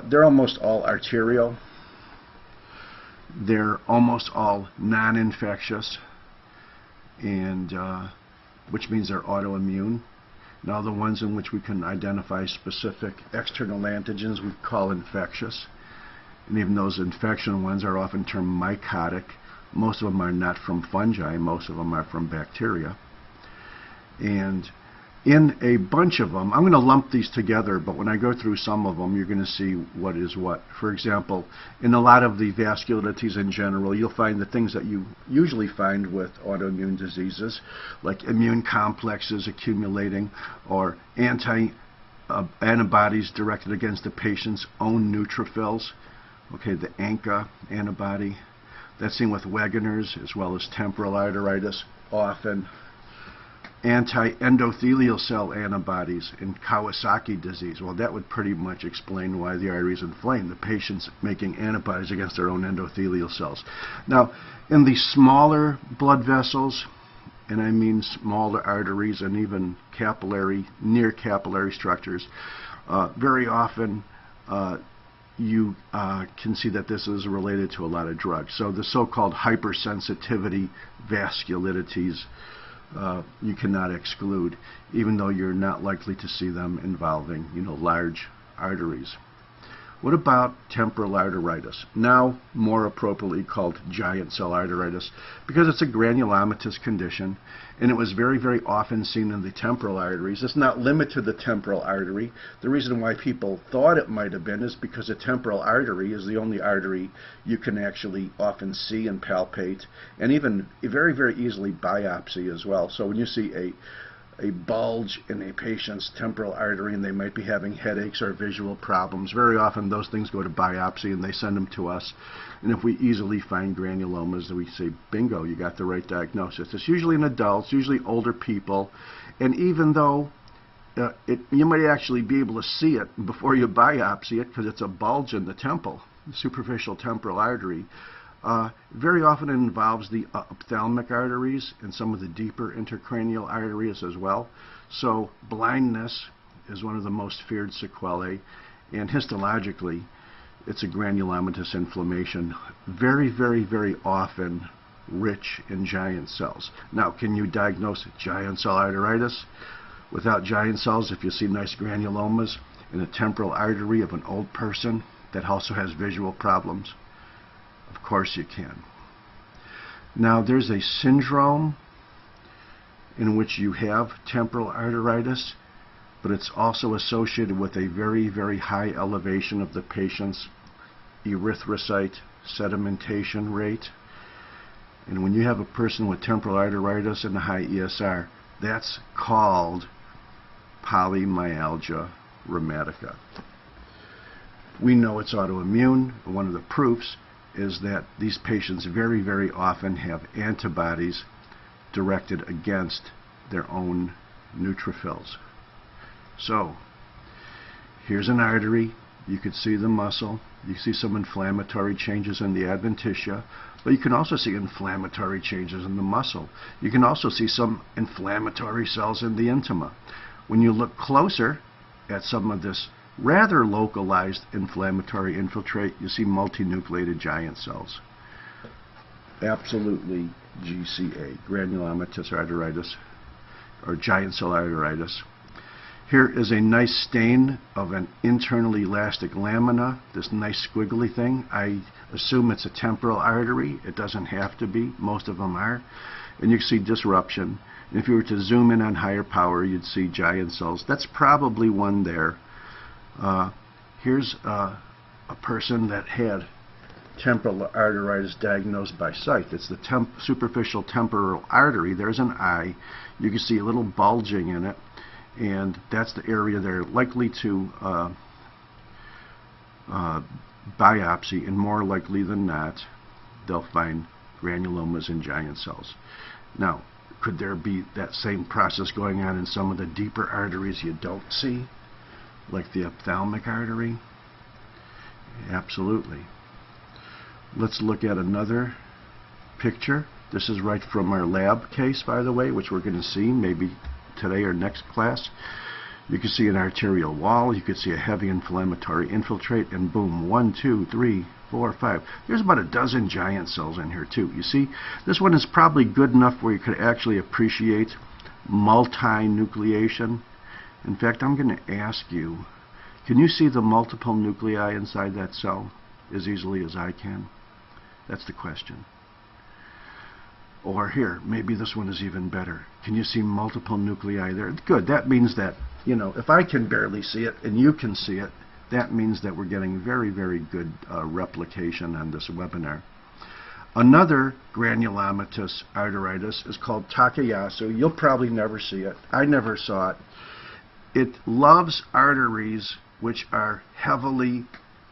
They're almost all arterial. They're almost all non-infectious, and which means they're autoimmune. Now, the ones in which we can identify specific external antigens we call infectious, and even those infection ones are often termed mycotic. Most of them are not from fungi, most of them are from bacteria. And in a bunch of them, I'm going to lump these together, but when I go through some of them, you're going to see what is what. For example, in a lot of the vasculitides in general, you'll find the things that you usually find with autoimmune diseases, like immune complexes accumulating, or antibodies directed against the patient's own neutrophils. Okay, the ANCA antibody. That's seen with Wegener's as well as temporal arteritis, often. Anti-endothelial cell antibodies in Kawasaki disease. Well, that would pretty much explain why the artery is inflamed. The patient's making antibodies against their own endothelial cells. Now, in the smaller blood vessels, and I mean smaller arteries and even near capillary structures, very often you can see that this is related to a lot of drugs. So the so-called hypersensitivity vasculitides you cannot exclude, even though you're not likely to see them involving, large arteries. What about temporal arteritis? Now more appropriately called giant cell arteritis, because it's a granulomatous condition, and it was very, very often seen in the temporal arteries. It's not limited to the temporal artery. The reason why people thought it might have been is because the temporal artery is the only artery you can actually often see and palpate, and even very, very easily biopsy as well. So when you see a bulge in a patient's temporal artery and they might be having headaches or visual problems, very often those things go to biopsy and they send them to us. And if we easily find granulomas, we say, bingo, you got the right diagnosis. It's usually in adults, usually older people, and even though you might actually be able to see it before you biopsy it because it's a bulge in the temple, the superficial temporal artery, very often it involves the ophthalmic arteries and some of the deeper intracranial arteries as well. So blindness is one of the most feared sequelae, and histologically it's a granulomatous inflammation, very, very, very often rich in giant cells. Now, can you diagnose giant cell arteritis? Without giant cells, if you see nice granulomas in a temporal artery of an old person that also has visual problems, of course you can. Now, there's a syndrome in which you have temporal arteritis, but it's also associated with a very, very high elevation of the patient's erythrocyte sedimentation rate. And when you have a person with temporal arteritis and a high ESR, that's called polymyalgia rheumatica. We know it's autoimmune. One of the proofs is that these patients very, very often have antibodies directed against their own neutrophils. So, here's an artery. You could see the muscle. You see some inflammatory changes in the adventitia, but you can also see inflammatory changes in the muscle. You can also see some inflammatory cells in the intima. When you look closer at some of this rather localized inflammatory infiltrate, you see multinucleated giant cells. Absolutely GCA, granulomatous arteritis, or giant cell arteritis. Here is a nice stain of an internally elastic lamina, this nice squiggly thing. I assume it's a temporal artery. It doesn't have to be. Most of them are. And you can see disruption. And if you were to zoom in on higher power, you'd see giant cells. That's probably one there. Here's a person that had temporal arteritis diagnosed by sight. It's the superficial temporal artery. There's an eye. You can see a little bulging in it. And that's the area they're likely to biopsy, and more likely than not, they'll find granulomas and giant cells. Now, could there be that same process going on in some of the deeper arteries you don't see, like the ophthalmic artery? Absolutely. Let's look at another picture. This is right from our lab case, by the way, which we're going to see maybe today or next class. You can see an arterial wall. You can see a heavy inflammatory infiltrate, and boom, 1, 2, 3, 4, 5. There's about a dozen giant cells in here too. You see, this one is probably good enough where you could actually appreciate multinucleation. In fact, I'm going to ask you, can you see the multiple nuclei inside that cell as easily as I can? That's the question. Or here, maybe this one is even better. Can you see multiple nuclei there? Good. That means that, you know, if I can barely see it and you can see it, that means that we're getting very, very good replication on this webinar. Another granulomatous arteritis is called Takayasu. You'll probably never see it. I never saw it. It loves arteries which are heavily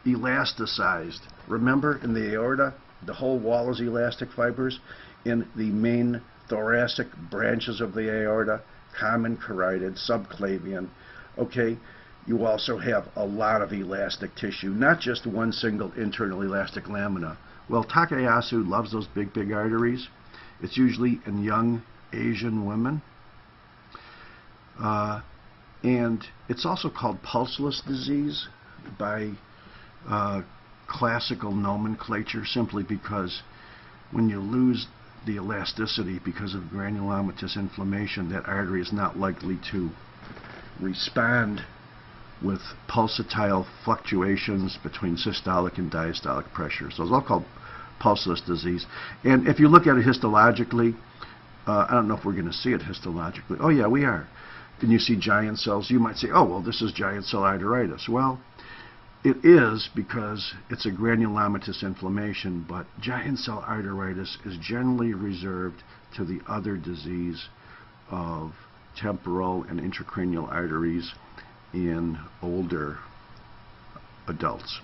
elasticized. Remember, in the aorta, the whole wall is elastic fibers. In the main thoracic branches of the aorta, common carotid, subclavian, okay, you also have a lot of elastic tissue, not just one single internal elastic lamina. Well, Takayasu loves those big, big arteries. It's usually in young Asian women. And it's also called pulseless disease by classical nomenclature, simply because when you lose the elasticity because of granulomatous inflammation, that artery is not likely to respond with pulsatile fluctuations between systolic and diastolic pressures. So it's all called pulseless disease. And if you look at it histologically, I don't know if we're going to see it histologically. Oh yeah, we are. And you see giant cells. You might say, oh, well, this is giant cell arteritis. Well, it is because it's a granulomatous inflammation, but giant cell arteritis is generally reserved to the other disease of temporal and intracranial arteries in older adults.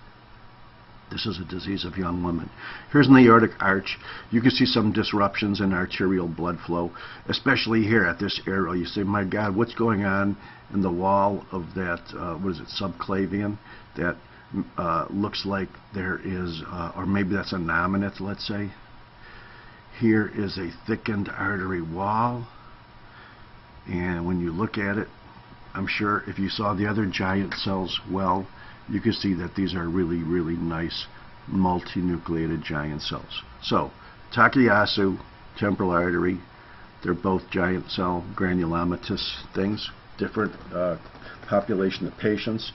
This is a disease of young women. Here's an aortic arch. You can see some disruptions in arterial blood flow, especially here at this area. You say, my God, what's going on in the wall of that, what is it, subclavian? That looks like there is, or maybe that's a nominate, let's say. Here is a thickened artery wall. And when you look at it, I'm sure if you saw the other giant cells well, you can see that these are really, really nice multinucleated giant cells. So, Takayasu, temporal artery, they're both giant cell granulomatous things, different population of patients.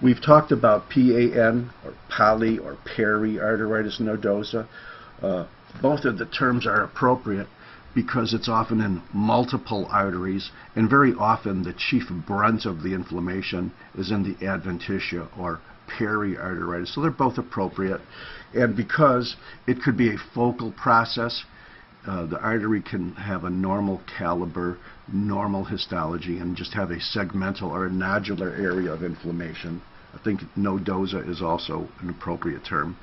We've talked about PAN, or poly or periarteritis nodosa. Both of the terms are appropriate, because it's often in multiple arteries, and very often the chief brunt of the inflammation is in the adventitia or periarteritis. So they're both appropriate. And because it could be a focal process, the artery can have a normal caliber, normal histology, and just have a segmental or a nodular area of inflammation. I think nodosa is also an appropriate term.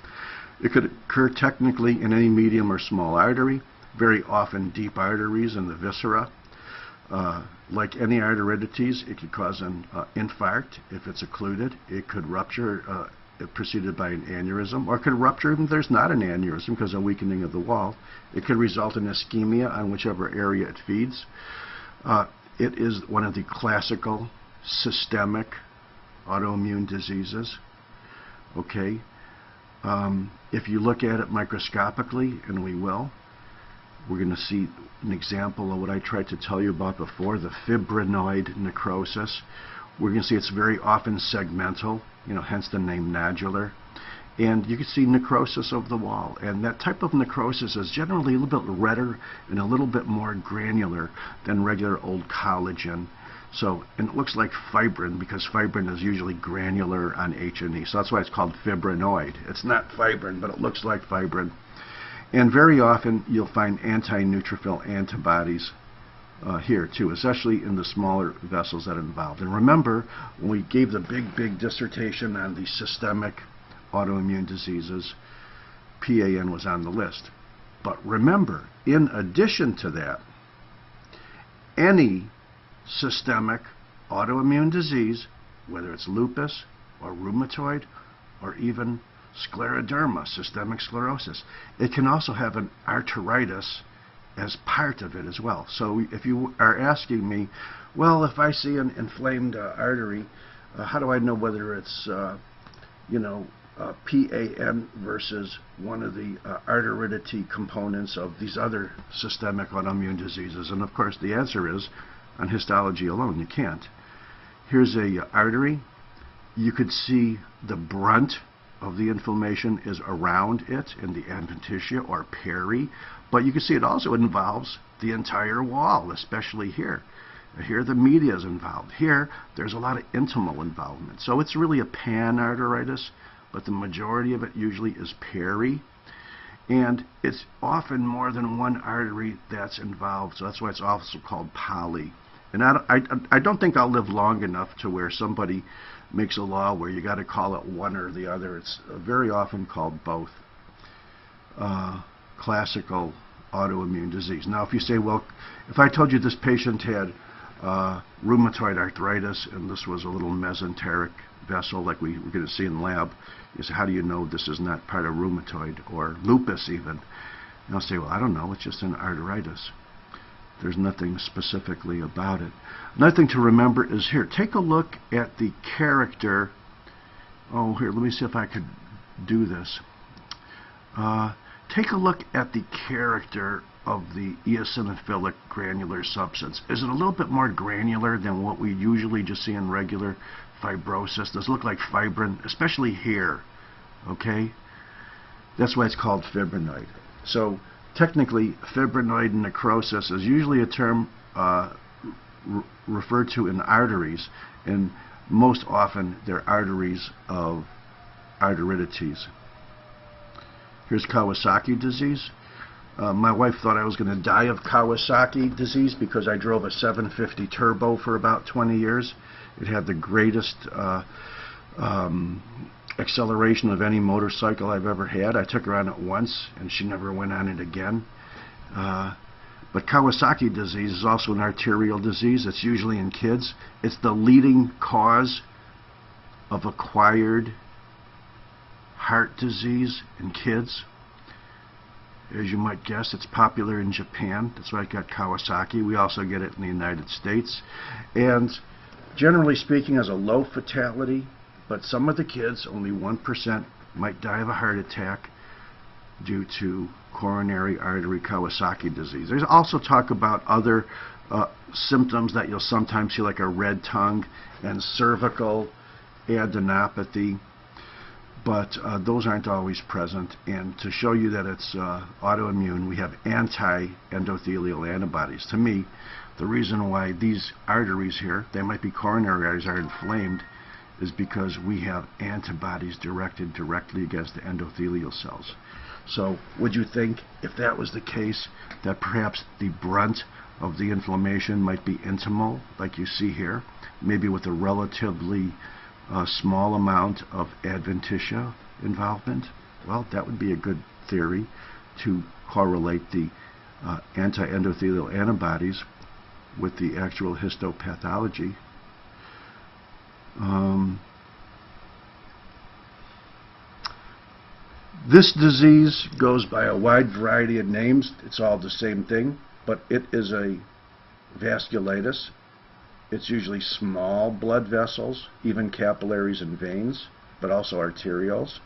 It could occur technically in any medium or small artery, very often deep arteries in the viscera. Like any arteritis, it could cause an infarct if it's occluded. It could rupture preceded by an aneurysm, or it could rupture if there's not an aneurysm because of weakening of the wall. It could result in ischemia on whichever area it feeds. It is one of the classical systemic autoimmune diseases. Okay. If you look at it microscopically, and we will, we're going to see an example of what I tried to tell you about before, the fibrinoid necrosis. We're going to see it's very often segmental, hence the name nodular. And you can see necrosis of the wall. And that type of necrosis is generally a little bit redder and a little bit more granular than regular old collagen. So, and it looks like fibrin because fibrin is usually granular on H&E. So that's why it's called fibrinoid. It's not fibrin, but it looks like fibrin. And very often you'll find anti-neutrophil antibodies here too, especially in the smaller vessels that are involved. And remember, when we gave the big dissertation on the systemic autoimmune diseases, PAN was on the list. But remember, in addition to that, any systemic autoimmune disease, whether it's lupus or rheumatoid or even scleroderma, systemic sclerosis, it can also have an arteritis as part of it as well. So if you are asking me, well, if I see an inflamed artery, how do I know whether it's PAN versus one of the arteritity components of these other systemic autoimmune diseases? And of course the answer is, on histology alone, you can't. Here's a artery. You could see the brunt of the inflammation is around it in the adventitia or peri, but you can see it also involves the entire wall, especially here. Here the media is involved. Here there's a lot of intimal involvement. So it's really a pan-arteritis, but the majority of it usually is peri. And it's often more than one artery that's involved, so that's why it's also called poly. And I don't think I'll live long enough to where somebody makes a law where you got to call it one or the other. It's very often called both. Classical autoimmune disease. Now, if you say, well, if I told you this patient had rheumatoid arthritis and this was a little mesenteric vessel like we're going to see in the lab, you say, how do you know this is not part of rheumatoid or lupus even? And I'll say, well, I don't know, it's just an arteritis. There's nothing specifically about it. Another thing to remember is here, take a look at the character. Oh, here, let me see if I could do this. Take a look at the character of the eosinophilic granular substance. Is it a little bit more granular than what we usually just see in regular fibrosis? Does it look like fibrin, especially here? Okay? That's why it's called fibrinoid. So technically, fibrinoid necrosis is usually a term referred to in arteries, and most often they're arteries of arteritis. Here's Kawasaki disease. My wife thought I was going to die of Kawasaki disease because I drove a 750 turbo for about 20 years. It had the greatest acceleration of any motorcycle I've ever had. I took her on it once and she never went on it again. But Kawasaki disease is also an arterial disease. It's usually in kids. It's the leading cause of acquired heart disease in kids. As you might guess, it's popular in Japan. That's why it got Kawasaki. We also get it in the United States. And generally speaking, has a low fatality, but some of the kids, only 1%, might die of a heart attack due to coronary artery Kawasaki disease. There's also talk about other symptoms that you'll sometimes see, like a red tongue and cervical adenopathy. but those aren't always present. And to show you that it's autoimmune, we have anti-endothelial antibodies. To me, the reason why these arteries here, they might be coronary arteries, are inflamed is because we have antibodies directed directly against the endothelial cells. So would you think, if that was the case, that perhaps the brunt of the inflammation might be intimal, like you see here, maybe with a relatively small amount of adventitia involvement? Well, that would be a good theory to correlate the anti-endothelial antibodies with the actual histopathology. This disease goes by a wide variety of names. It's all the same thing, but it is a vasculitis. It's usually small blood vessels, even capillaries and veins, but also arterioles.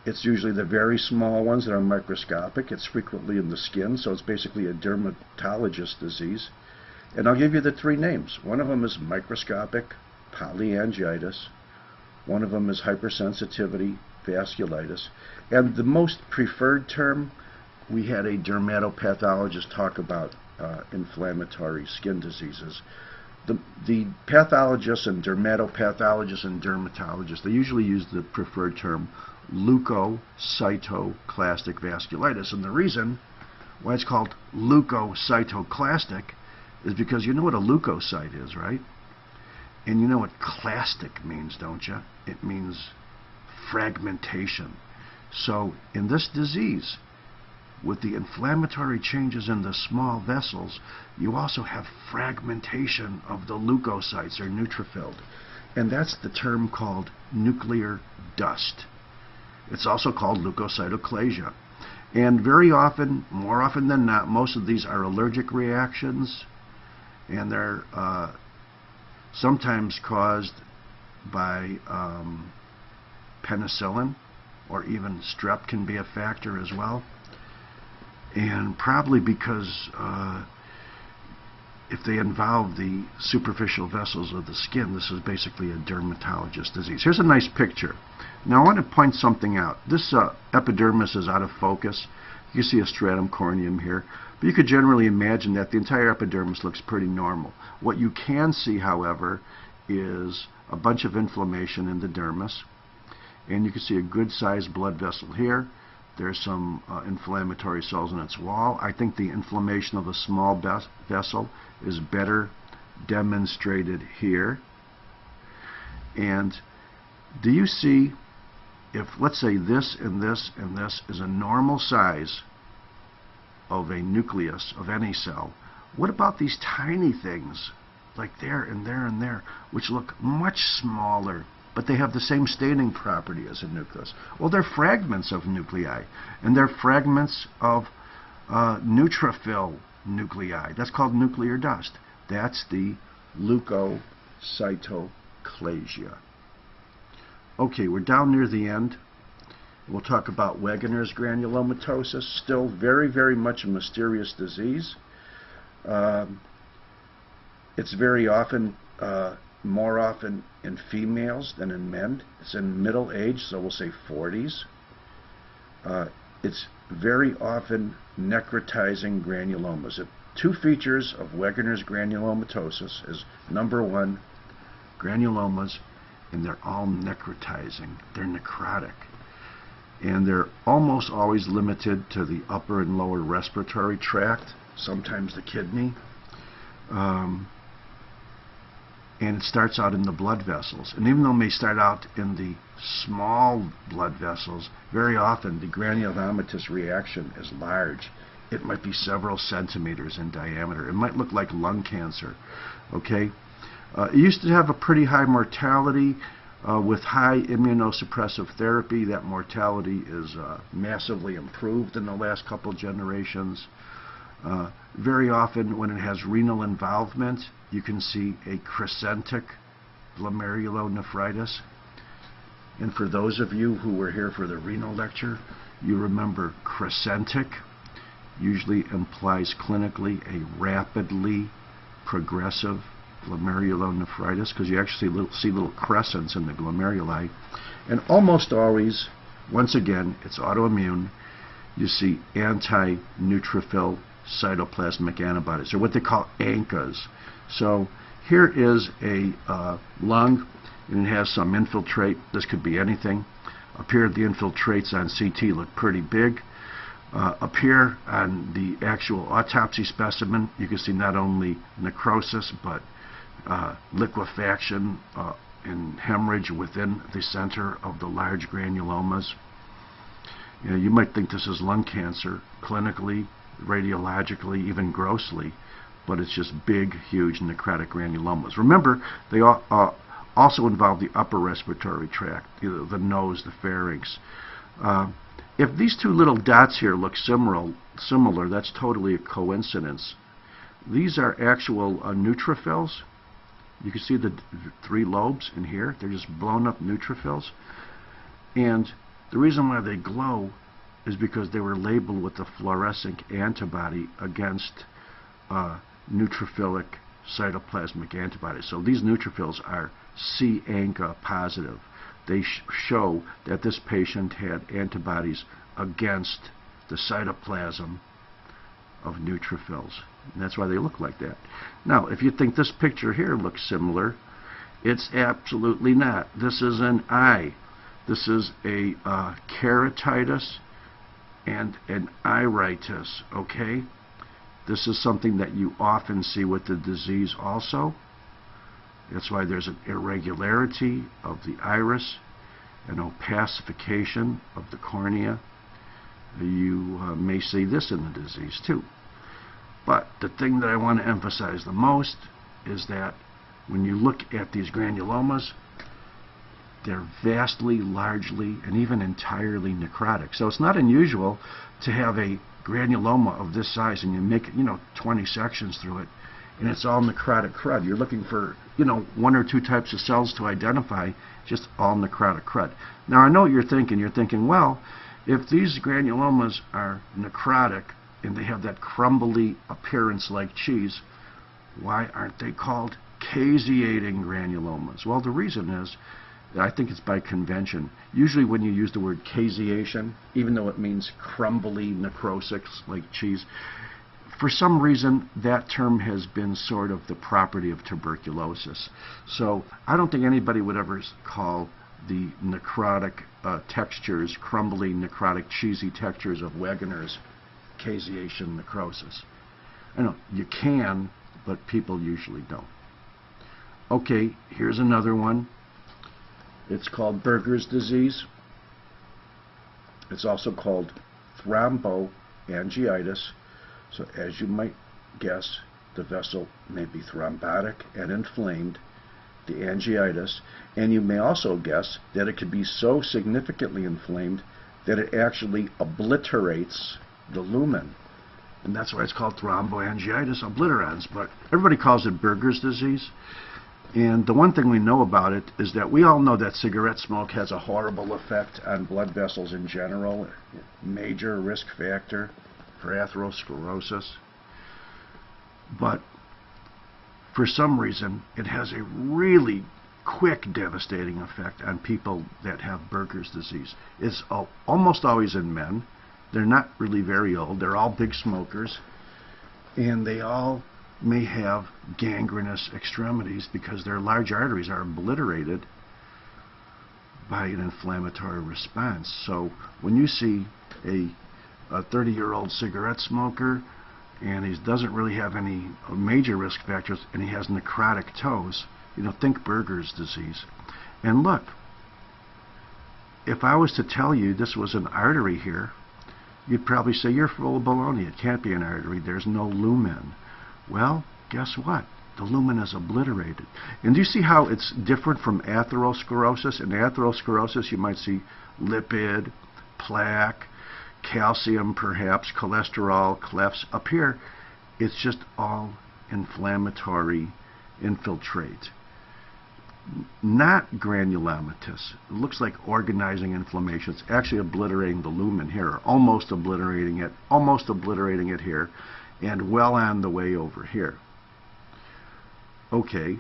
It's usually the very small ones that are microscopic. It's frequently in the skin, so it's basically a dermatologist disease. And I'll give you the three names. One of them is microscopic polyangiitis. One of them is hypersensitivity vasculitis. And the most preferred term, we had a dermatopathologist talk about inflammatory skin diseases. The pathologists and dermatopathologists and dermatologists, they usually use the preferred term leukocytoclastic vasculitis. And the reason why it's called leukocytoclastic is because you know what a leukocyte is, right? And you know what clastic means, don't you? It means fragmentation. So in this disease, with the inflammatory changes in the small vessels, you also have fragmentation of the leukocytes, or neutrophils. And that's the term called nuclear dust. It's also called leukocytoclasia. And very often, more often than not, most of these are allergic reactions, and they're sometimes caused by penicillin, or even strep can be a factor as well. And probably because if they involve the superficial vessels of the skin, this is basically a dermatologist disease. Here's a nice picture. Now I want to point something out. This epidermis is out of focus. You see a stratum corneum here, but you could generally imagine that the entire epidermis looks pretty normal. What you can see, however, is a bunch of inflammation in the dermis, and you can see a good sized blood vessel here. There's some inflammatory cells in its wall. I think the inflammation of a small vessel is better demonstrated here. And do you see, if let's say this and this and this is a normal size of a nucleus of any cell, what about these tiny things like there and there and there, which look much smaller, but they have the same staining property as a nucleus? Well, they're fragments of nuclei, and they're fragments of neutrophil nuclei. That's called nuclear dust. That's the leukocytoclasia. Okay, we're down near the end. We'll talk about Wegener's granulomatosis, still very, very much a mysterious disease. It's very often, more often in females than in men. It's in middle age, so we'll say 40s. It's very often necrotizing granulomas. Two features of Wegener's granulomatosis is, number one, granulomas, and they're all necrotizing. They're necrotic. And they're almost always limited to the upper and lower respiratory tract, sometimes the kidney. And it starts out in the blood vessels. And even though it may start out in the small blood vessels, very often the granulomatous reaction is large. It might be several centimeters in diameter. It might look like lung cancer. Okay? It used to have a pretty high mortality. With high immunosuppressive therapy, that mortality is massively improved in the last couple generations. Very often when it has renal involvement, you can see a crescentic glomerulonephritis. And for those of you who were here for the renal lecture, you remember crescentic usually implies clinically a rapidly progressive glomerulonephritis, because you actually see little crescents in the glomeruli. And almost always, once again, it's autoimmune. You see anti-neutrophil cytoplasmic antibodies, or what they call ANCAs. So here is a lung, and it has some infiltrate. This could be anything. Up here, the infiltrates on CT look pretty big. Up here on the actual autopsy specimen, you can see not only necrosis, but liquefaction and hemorrhage within the center of the large granulomas. You know, you might think this is lung cancer clinically, radiologically, even grossly, but it's just big, huge necrotic granulomas. Remember, they also involve the upper respiratory tract, the nose, the pharynx. If these two little dots here look similar, that's totally a coincidence. These are actual neutrophils. You can see the three lobes in here. They're just blown up neutrophils. And the reason why they glow is because they were labeled with a fluorescent antibody against neutrophilic cytoplasmic antibodies. So these neutrophils are C-ANCA positive. They show that this patient had antibodies against the cytoplasm of neutrophils. And that's why they look like that. Now, if you think this picture here looks similar, it's absolutely not. This is an eye. This is a keratitis and an iritis, okay? This is something that you often see with the disease also. That's why there's an irregularity of the iris, an opacification of the cornea. You may see this in the disease too. But the thing that I want to emphasize the most is that when you look at these granulomas, they're vastly, largely, and even entirely necrotic. So it's not unusual to have a granuloma of this size and you make, 20 sections through it, and it's all necrotic crud. You're looking for, one or two types of cells to identify, just all necrotic crud. Now, I know what you're thinking. You're thinking, well, if these granulomas are necrotic and they have that crumbly appearance like cheese, why aren't they called caseating granulomas? Well, the reason is, I think it's by convention. Usually when you use the word caseation, even though it means crumbly necrosis like cheese, for some reason that term has been sort of the property of tuberculosis. So I don't think anybody would ever call the necrotic textures, crumbly necrotic cheesy textures of Wegener's caseation necrosis. I know you can, but people usually don't. Okay, here's another one. It's called Berger's disease. It's also called thromboangiitis. So as you might guess, the vessel may be thrombotic and inflamed, the angiitis, and you may also guess that it could be so significantly inflamed that it actually obliterates the lumen. And that's why it's called thromboangiitis obliterans, but everybody calls it Berger's disease. And the one thing we know about it is that we all know that cigarette smoke has a horrible effect on blood vessels in general, a major risk factor for atherosclerosis. But for some reason, it has a really quick, devastating effect on people that have Berger's disease. It's almost always in men. They're not really very old. They're all big smokers. And they all may have gangrenous extremities because their large arteries are obliterated by an inflammatory response. So when you see a 30-year-old cigarette smoker and he doesn't really have any major risk factors and he has necrotic toes, think Berger's disease. And look, if I was to tell you this was an artery here, you'd probably say, you're full of baloney. It can't be an artery. There's no lumen. Well, guess what? The lumen is obliterated. And do you see how it's different from atherosclerosis? In atherosclerosis, you might see lipid, plaque, calcium perhaps, cholesterol, clefts. Up here, it's just all inflammatory infiltrate. Not granulomatous. It looks like organizing inflammation. It's actually obliterating the lumen here, or almost obliterating it here, and well on the way over here. Okay.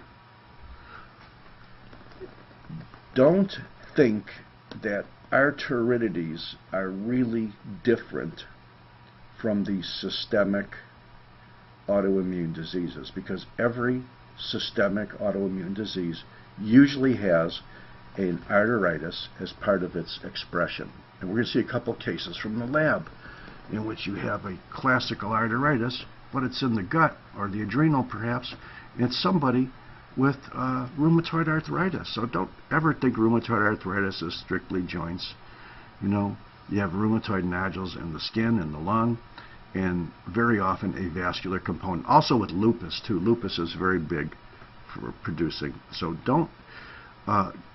Don't think that arteridities are really different from the systemic autoimmune diseases, because every systemic autoimmune disease usually has an arteritis as part of its expression. And we're going to see a couple cases from the lab in which you have a classical arteritis, but it's in the gut or the adrenal perhaps, and it's somebody with rheumatoid arthritis. So don't ever think rheumatoid arthritis is strictly joints. You know, you have rheumatoid nodules in the skin and the lung, and very often a vascular component. Also with lupus too. Lupus is very big for producing. So don't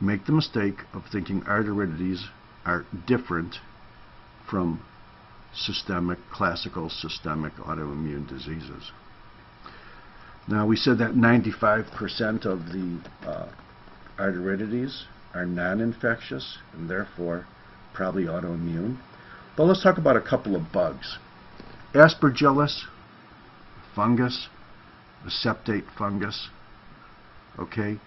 make the mistake of thinking arteridities are different from classical systemic autoimmune diseases. Now, we said that 95% of the arteridities are non-infectious and therefore probably autoimmune. But let's talk about a couple of bugs. Aspergillus fungus, the septate fungus, okay?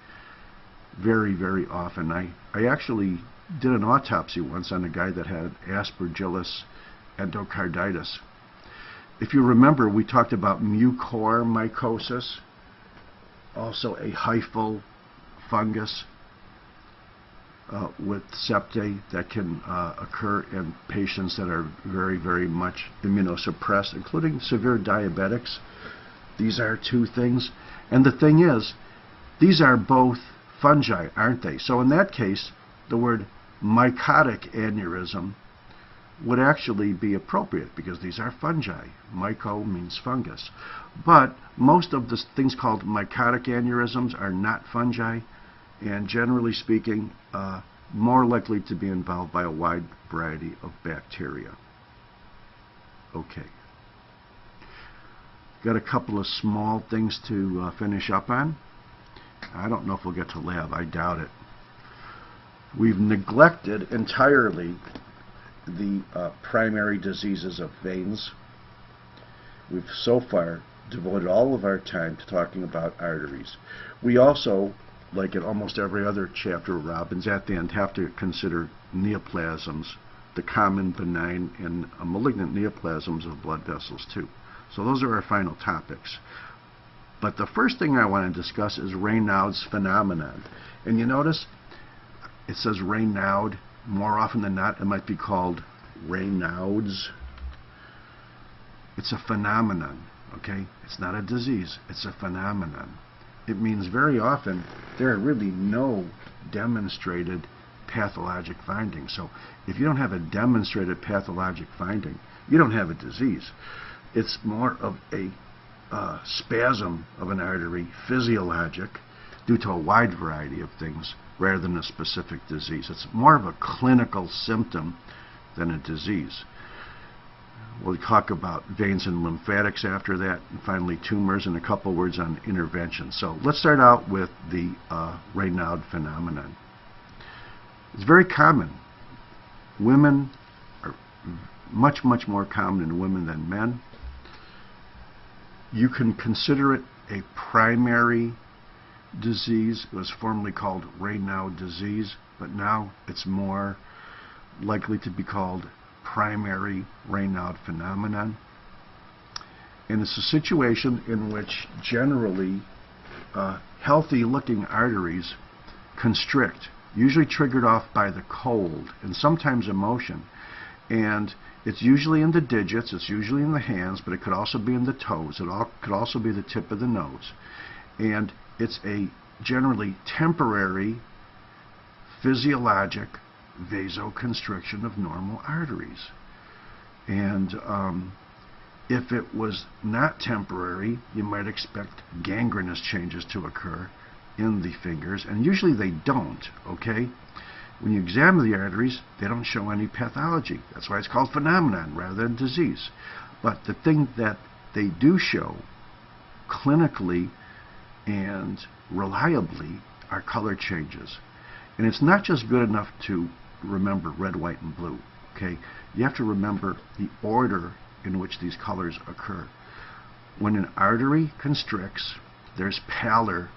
Very, very often. I actually did an autopsy once on a guy that had Aspergillus endocarditis. If you remember, we talked about mucormycosis, also a hyphal fungus with septae that can occur in patients that are very, very much immunosuppressed, including severe diabetics. These are two things. And the thing is, these are both fungi, aren't they? So in that case, the word mycotic aneurysm would actually be appropriate because these are fungi. Myco means fungus. But most of the things called mycotic aneurysms are not fungi, and generally speaking, more likely to be involved by a wide variety of bacteria. Okay. Got a couple of small things to finish up on. I don't know if we'll get to lab. I doubt it. We've neglected entirely the primary diseases of veins. We've so far devoted all of our time to talking about arteries. We also, like in almost every other chapter of Robbins, at the end have to consider neoplasms, the common benign and malignant neoplasms of blood vessels too. So those are our final topics. But the first thing I want to discuss is Raynaud's phenomenon. And you notice it says Raynaud. More often than not, it might be called Raynaud's. It's a phenomenon, okay? It's not a disease. It's a phenomenon. It means very often there are really no demonstrated pathologic findings. So if you don't have a demonstrated pathologic finding, you don't have a disease. It's more of a spasm of an artery, physiologic, due to a wide variety of things, rather than a specific disease. It's more of a clinical symptom than a disease. We'll talk about veins and lymphatics after that, and finally tumors, and a couple words on intervention. So let's start out with the Raynaud phenomenon. It's very common. Women are much, much more common in women than men. You can consider it a primary disease. It was formerly called Raynaud disease, but now it's more likely to be called primary Raynaud phenomenon. And it's a situation in which generally healthy looking arteries constrict, usually triggered off by the cold and sometimes emotion. And it's usually in the digits, it's usually in the hands, but it could also be in the toes. It could also be the tip of the nose. And it's a generally temporary physiologic vasoconstriction of normal arteries. And if it was not temporary, you might expect gangrenous changes to occur in the fingers, and usually they don't, okay? When you examine the arteries, they don't show any pathology. That's why it's called phenomenon rather than disease. But the thing that they do show clinically and reliably are color changes. And it's not just good enough to remember red, white, and blue, okay? You have to remember the order in which these colors occur. When an artery constricts, there's pallor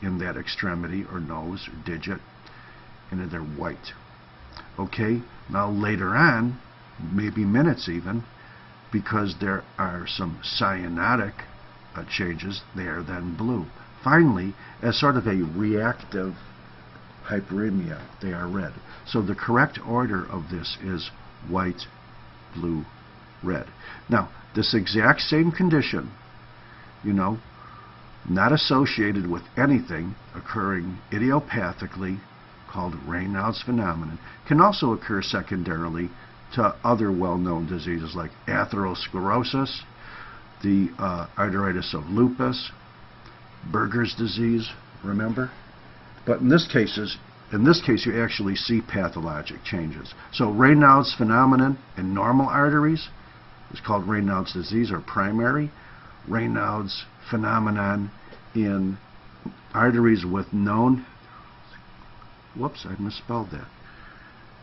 in that extremity or nose or digit, and they're white. Okay, now later on, maybe minutes even, because there are some cyanotic changes, they are then blue. Finally, as sort of a reactive hyperemia, they are red. So the correct order of this is white, blue, red. Now, this exact same condition, not associated with anything, occurring idiopathically, called Raynaud's phenomenon, can also occur secondarily to other well-known diseases like atherosclerosis, the arteritis of lupus, Berger's disease, remember? But in this case, you actually see pathologic changes. So Raynaud's phenomenon in normal arteries is called Raynaud's disease, or primary. Raynaud's phenomenon in arteries with known, whoops, I misspelled that,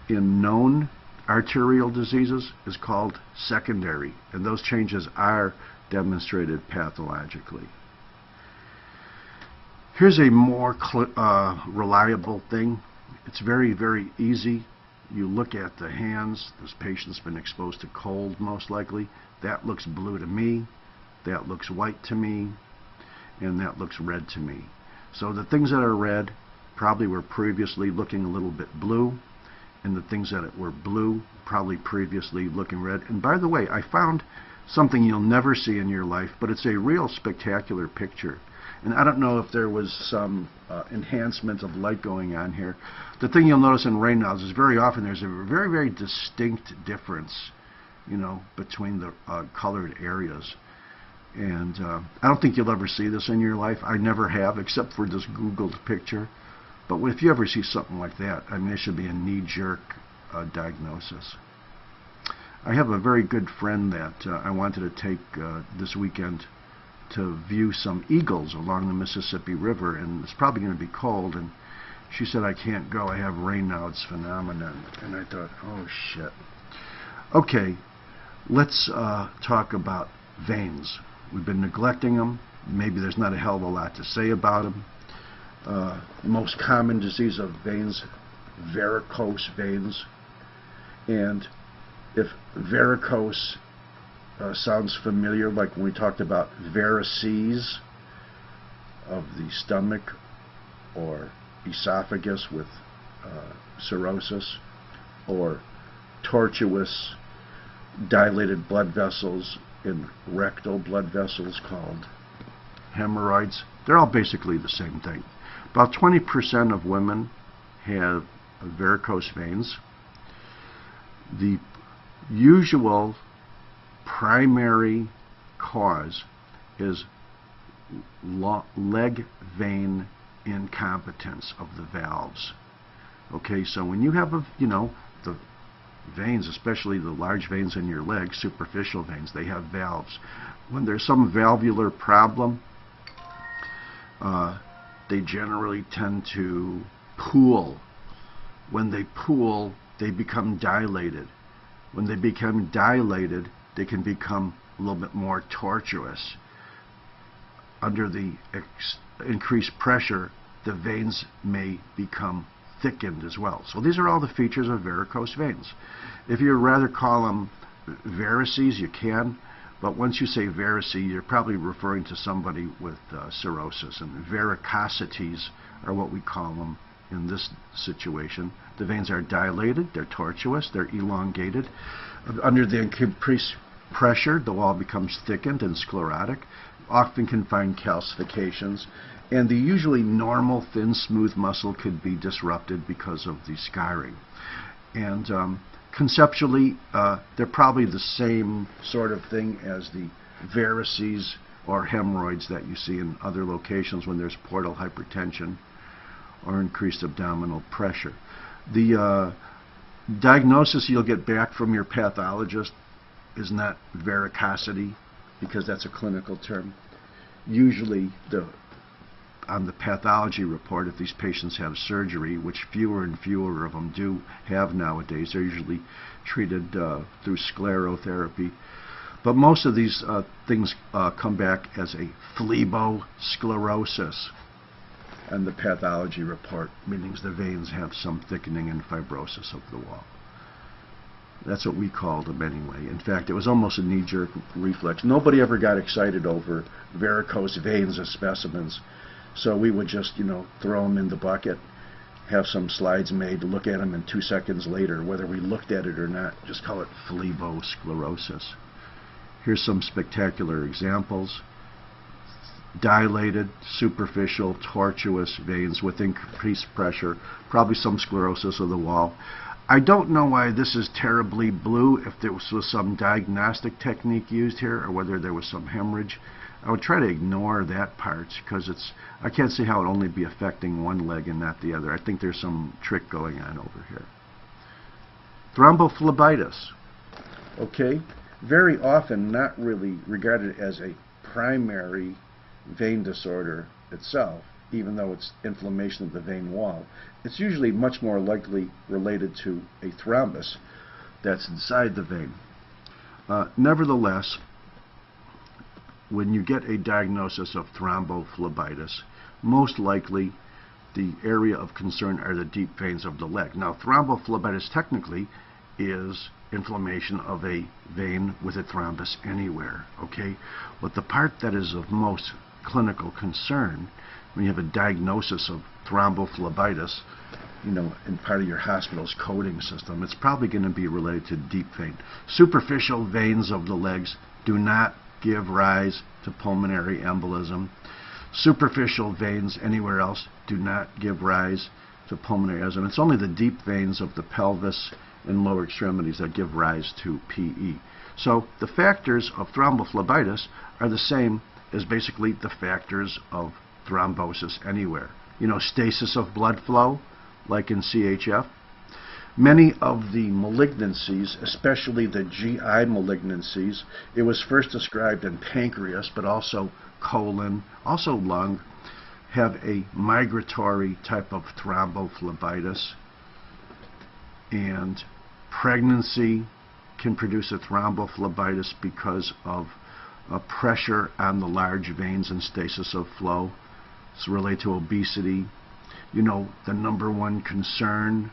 in known arterial diseases is called secondary, and those changes are demonstrated pathologically. Here's a more reliable thing. It's very, very easy. You look at the hands. This patient's been exposed to cold, most likely. That looks blue to me. That looks white to me. And that looks red to me. So the things that are red probably were previously looking a little bit blue, and the things that were blue probably previously looking red. And by the way, I found something you'll never see in your life, but it's a real spectacular picture. And I don't know if there was some enhancement of light going on here. The thing you'll notice in Raynaud's is very often there's a very, very distinct difference, between the colored areas. And I don't think you'll ever see this in your life. I never have, except for this Googled picture. But if you ever see something like that, I mean, it should be a knee-jerk diagnosis. I have a very good friend that I wanted to take this weekend to view some eagles along the Mississippi River, and it's probably going to be cold, and she said, I can't go, I have Raynaud's phenomenon. And I thought, oh shit. Okay, let's talk about veins. We've been neglecting them. Maybe there's not a hell of a lot to say about them. Most common disease of veins, varicose veins. And if varicose sounds familiar, like when we talked about varices of the stomach or esophagus with cirrhosis, or tortuous dilated blood vessels in rectal blood vessels called hemorrhoids, they're all basically the same thing. About 20% of women have varicose veins. The usual primary cause is leg vein incompetence of the valves. Okay, so when you have the veins, especially the large veins in your leg, superficial veins, they have valves. When there's some valvular problem, they generally tend to pool. When they pool, they become dilated. When they become dilated, they can become a little bit more tortuous. Under the increased pressure, the veins may become thickened as well. So these are all the features of varicose veins. If you'd rather call them varices, you can, but once you say varice, you're probably referring to somebody with cirrhosis, and varicosities are what we call them in this situation. The veins are dilated, they're tortuous, they're elongated. Under the increased pressure, the wall becomes thickened and sclerotic, often can find calcifications, and the usually normal, thin, smooth muscle could be disrupted because of the scarring. And conceptually, they're probably the same sort of thing as the varices or hemorrhoids that you see in other locations when there's portal hypertension or increased abdominal pressure. The diagnosis you'll get back from your pathologist is not varicosity, because that's a clinical term. Usually on the pathology report, if these patients have surgery, which fewer and fewer of them do have nowadays, they're usually treated through sclerotherapy. But most of these things come back as a phlebosclerosis. on the pathology report, meaning the veins have some thickening and fibrosis of the wall. That's what we called them anyway. In fact, it was almost a knee-jerk reflex. Nobody ever got excited over varicose veins as specimens, so we would just, throw them in the bucket, have some slides made, look at them, and 2 seconds later, whether we looked at it or not, just call it phlebosclerosis. Here's some spectacular examples. Dilated, superficial, tortuous veins with increased pressure, probably some sclerosis of the wall. I don't know why this is terribly blue, if there was some diagnostic technique used here or whether there was some hemorrhage. I would try to ignore that part because I can't see how it would only be affecting one leg and not the other. I think there's some trick going on over here. Thrombophlebitis. Okay, very often not really regarded as a primary vein disorder itself, even though it's inflammation of the vein wall. It's usually much more likely related to a thrombus that's inside the vein. Nevertheless, when you get a diagnosis of thrombophlebitis, most likely the area of concern are the deep veins of the leg. Now, thrombophlebitis technically is inflammation of a vein with a thrombus anywhere, okay? But the part that is of most clinical concern when you have a diagnosis of thrombophlebitis, in part of your hospital's coding system, it's probably going to be related to deep vein. Superficial veins of the legs do not give rise to pulmonary embolism. Superficial veins anywhere else do not give rise to pulmonary embolism. It's only the deep veins of the pelvis and lower extremities that give rise to PE. So the factors of thrombophlebitis are the same as basically the factors of thrombosis anywhere. Stasis of blood flow, like in CHF. Many of the malignancies, especially the GI malignancies, it was first described in pancreas, but also colon, also lung, have a migratory type of thrombophlebitis. And pregnancy can produce a thrombophlebitis because of pressure on the large veins and stasis of flow. It's related to obesity. The number one concern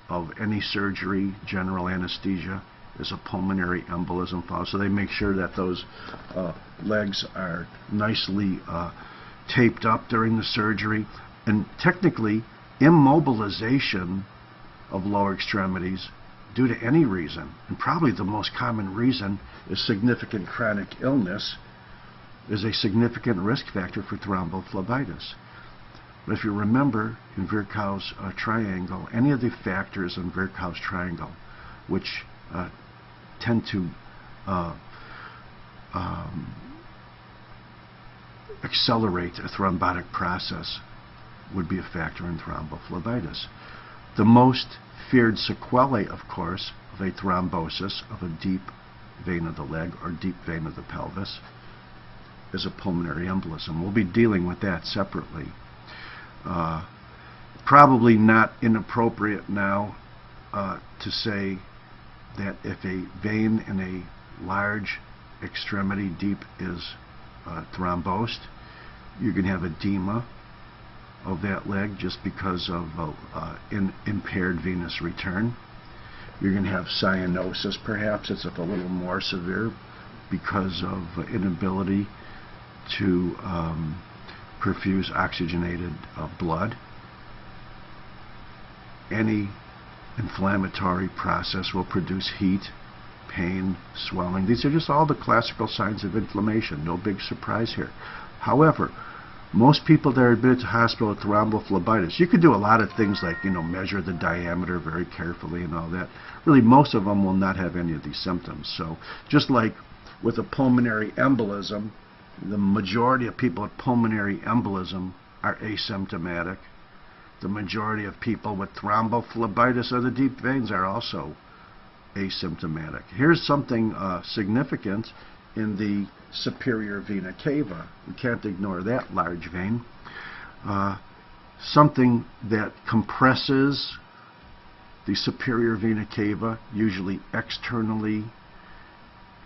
of any surgery, general anesthesia, is a pulmonary embolism follow. So they make sure that those legs are nicely taped up during the surgery. And technically, immobilization of lower extremities due to any reason, and probably the most common reason is significant chronic illness, is a significant risk factor for thrombophlebitis. But if you remember in Virchow's triangle, any of the factors in Virchow's triangle which tend to accelerate a thrombotic process would be a factor in thrombophlebitis. The most feared sequelae, of course, of a thrombosis of a deep vein of the leg or deep vein of the pelvis is a pulmonary embolism. We'll be dealing with that separately. Probably not inappropriate now to say that if a vein in a large extremity deep is thrombosed, you can have edema of that leg just because of impaired venous return. You're going to have cyanosis, perhaps. It's a little more severe because of inability to perfuse oxygenated blood. Any inflammatory process will produce heat, pain, swelling. These are just all the classical signs of inflammation. No big surprise here. However, most people that are admitted to hospital with thrombophlebitis, you could do a lot of things like, measure the diameter very carefully and all that. Really, most of them will not have any of these symptoms. So just like with a pulmonary embolism, the majority of people with pulmonary embolism are asymptomatic. The majority of people with thrombophlebitis or the deep veins are also asymptomatic. Here's something significant in the superior vena cava. We can't ignore that large vein. Something that compresses the superior vena cava, usually externally,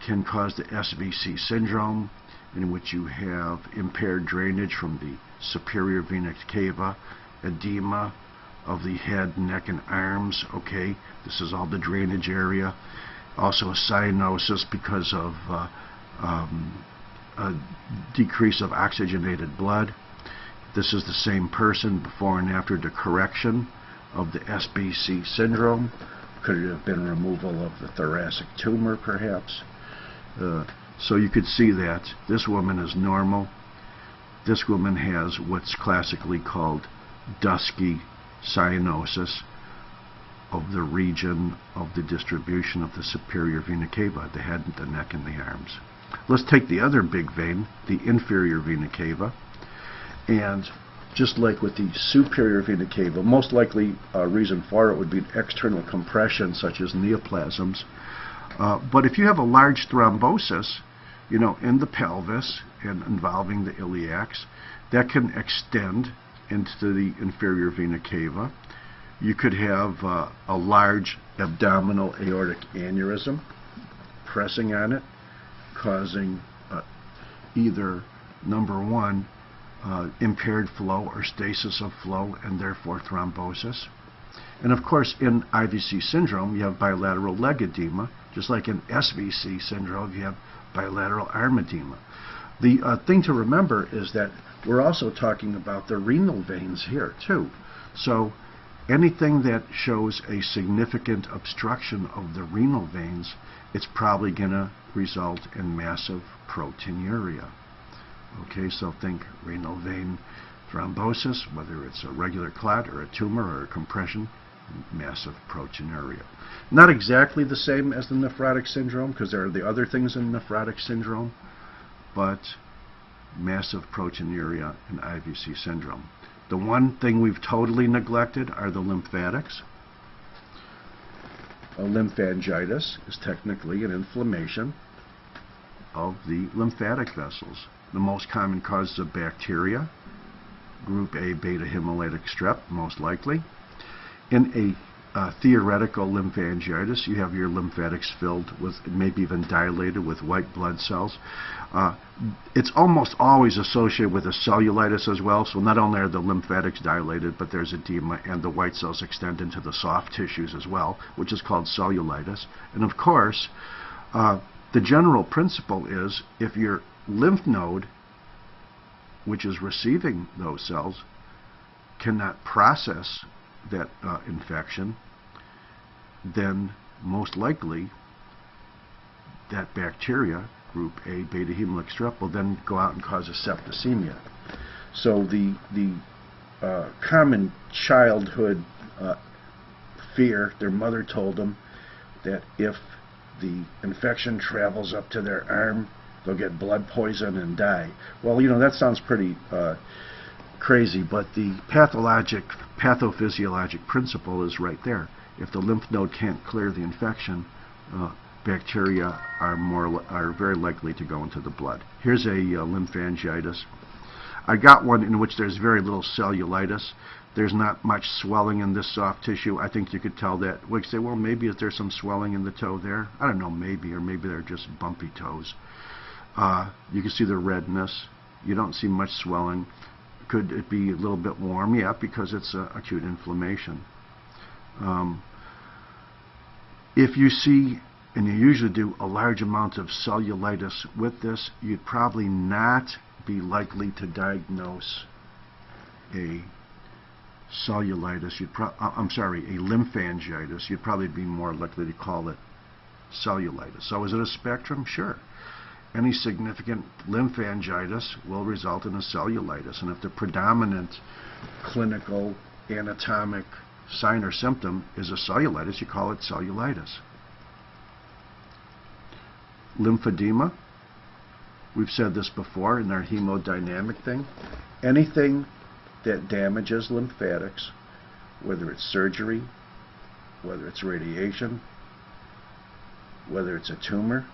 can cause the SVC syndrome, in which you have impaired drainage from the superior vena cava, edema of the head, neck, and arms. Okay, this is all the drainage area. Also a cyanosis because of a decrease of oxygenated blood. This is the same person before and after the correction of the SBC syndrome. Could it have been removal of the thoracic tumor, perhaps? So you could see that this woman is normal. This woman has what's classically called dusky cyanosis of the region of the distribution of the superior vena cava, the head, the neck, and the arms. Let's take the other big vein, the inferior vena cava, and just like with the superior vena cava, most likely reason for it would be external compression such as neoplasms. But if you have a large thrombosis, in the pelvis and involving the iliacs, that can extend into the inferior vena cava. You could have a large abdominal aortic aneurysm pressing on it, causing either, number one, impaired flow or stasis of flow and therefore thrombosis. And of course, in IVC syndrome, you have bilateral leg edema. Just like in SVC syndrome, you have bilateral arm edema. The thing to remember is that we're also talking about the renal veins here too. So anything that shows a significant obstruction of the renal veins, it's probably going to result in massive proteinuria. Okay, so think renal vein thrombosis, whether it's a regular clot or a tumor or a compression, massive proteinuria. Not exactly the same as the nephrotic syndrome, because there are the other things in nephrotic syndrome, but massive proteinuria in IVC syndrome. The one thing we've totally neglected are the lymphatics. A lymphangitis is technically an inflammation of the lymphatic vessels. The most common causes of bacteria, group A beta hemolytic strep, most likely. In a theoretical lymphangitis, you have your lymphatics filled with, maybe even dilated with white blood cells. It's almost always associated with a cellulitis as well, so not only are the lymphatics dilated, but there's edema and the white cells extend into the soft tissues as well, which is called cellulitis. And of course, the general principle is if your lymph node, which is receiving those cells, cannot process that infection, then most likely that bacteria, group A beta hemolytic strep, will then go out and cause a septicemia. So the common childhood fear, their mother told them that if the infection travels up to their arm, they'll get blood poison and die. Well, that sounds pretty crazy, but the pathophysiologic principle is right there. If the lymph node can't clear the infection, bacteria are very likely to go into the blood. Here's a lymphangitis. I got one in which there's very little cellulitis. There's not much swelling in this soft tissue. I think you could tell that. We could say, well, maybe is there some swelling in the toe there? I don't know, maybe, or maybe they're just bumpy toes. You can see the redness. You don't see much swelling. Could it be a little bit warm? Yeah, because it's acute inflammation. If you see, and you usually do, a large amount of cellulitis with this, you'd probably not be likely to diagnose a cellulitis. A lymphangitis. You'd probably be more likely to call it cellulitis. So is it a spectrum? Sure. Any significant lymphangitis will result in a cellulitis, and if the predominant clinical anatomic sign or symptom is a cellulitis, you call it cellulitis. Lymphedema, we've said this before in our hemodynamic thing. Anything that damages lymphatics, whether it's surgery, whether it's radiation, whether it's a tumor,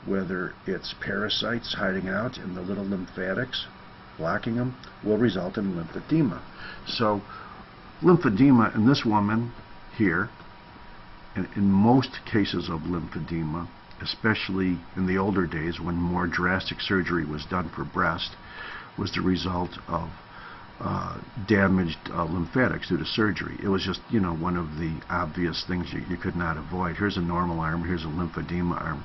whether it's parasites hiding out in the little lymphatics, blocking them, will result in lymphedema. So lymphedema in this woman here, and in most cases of lymphedema, especially in the older days when more drastic surgery was done for breast, was the result of damaged lymphatics due to surgery. It was just, one of the obvious things you could not avoid. Here's a normal arm, here's a lymphedema arm.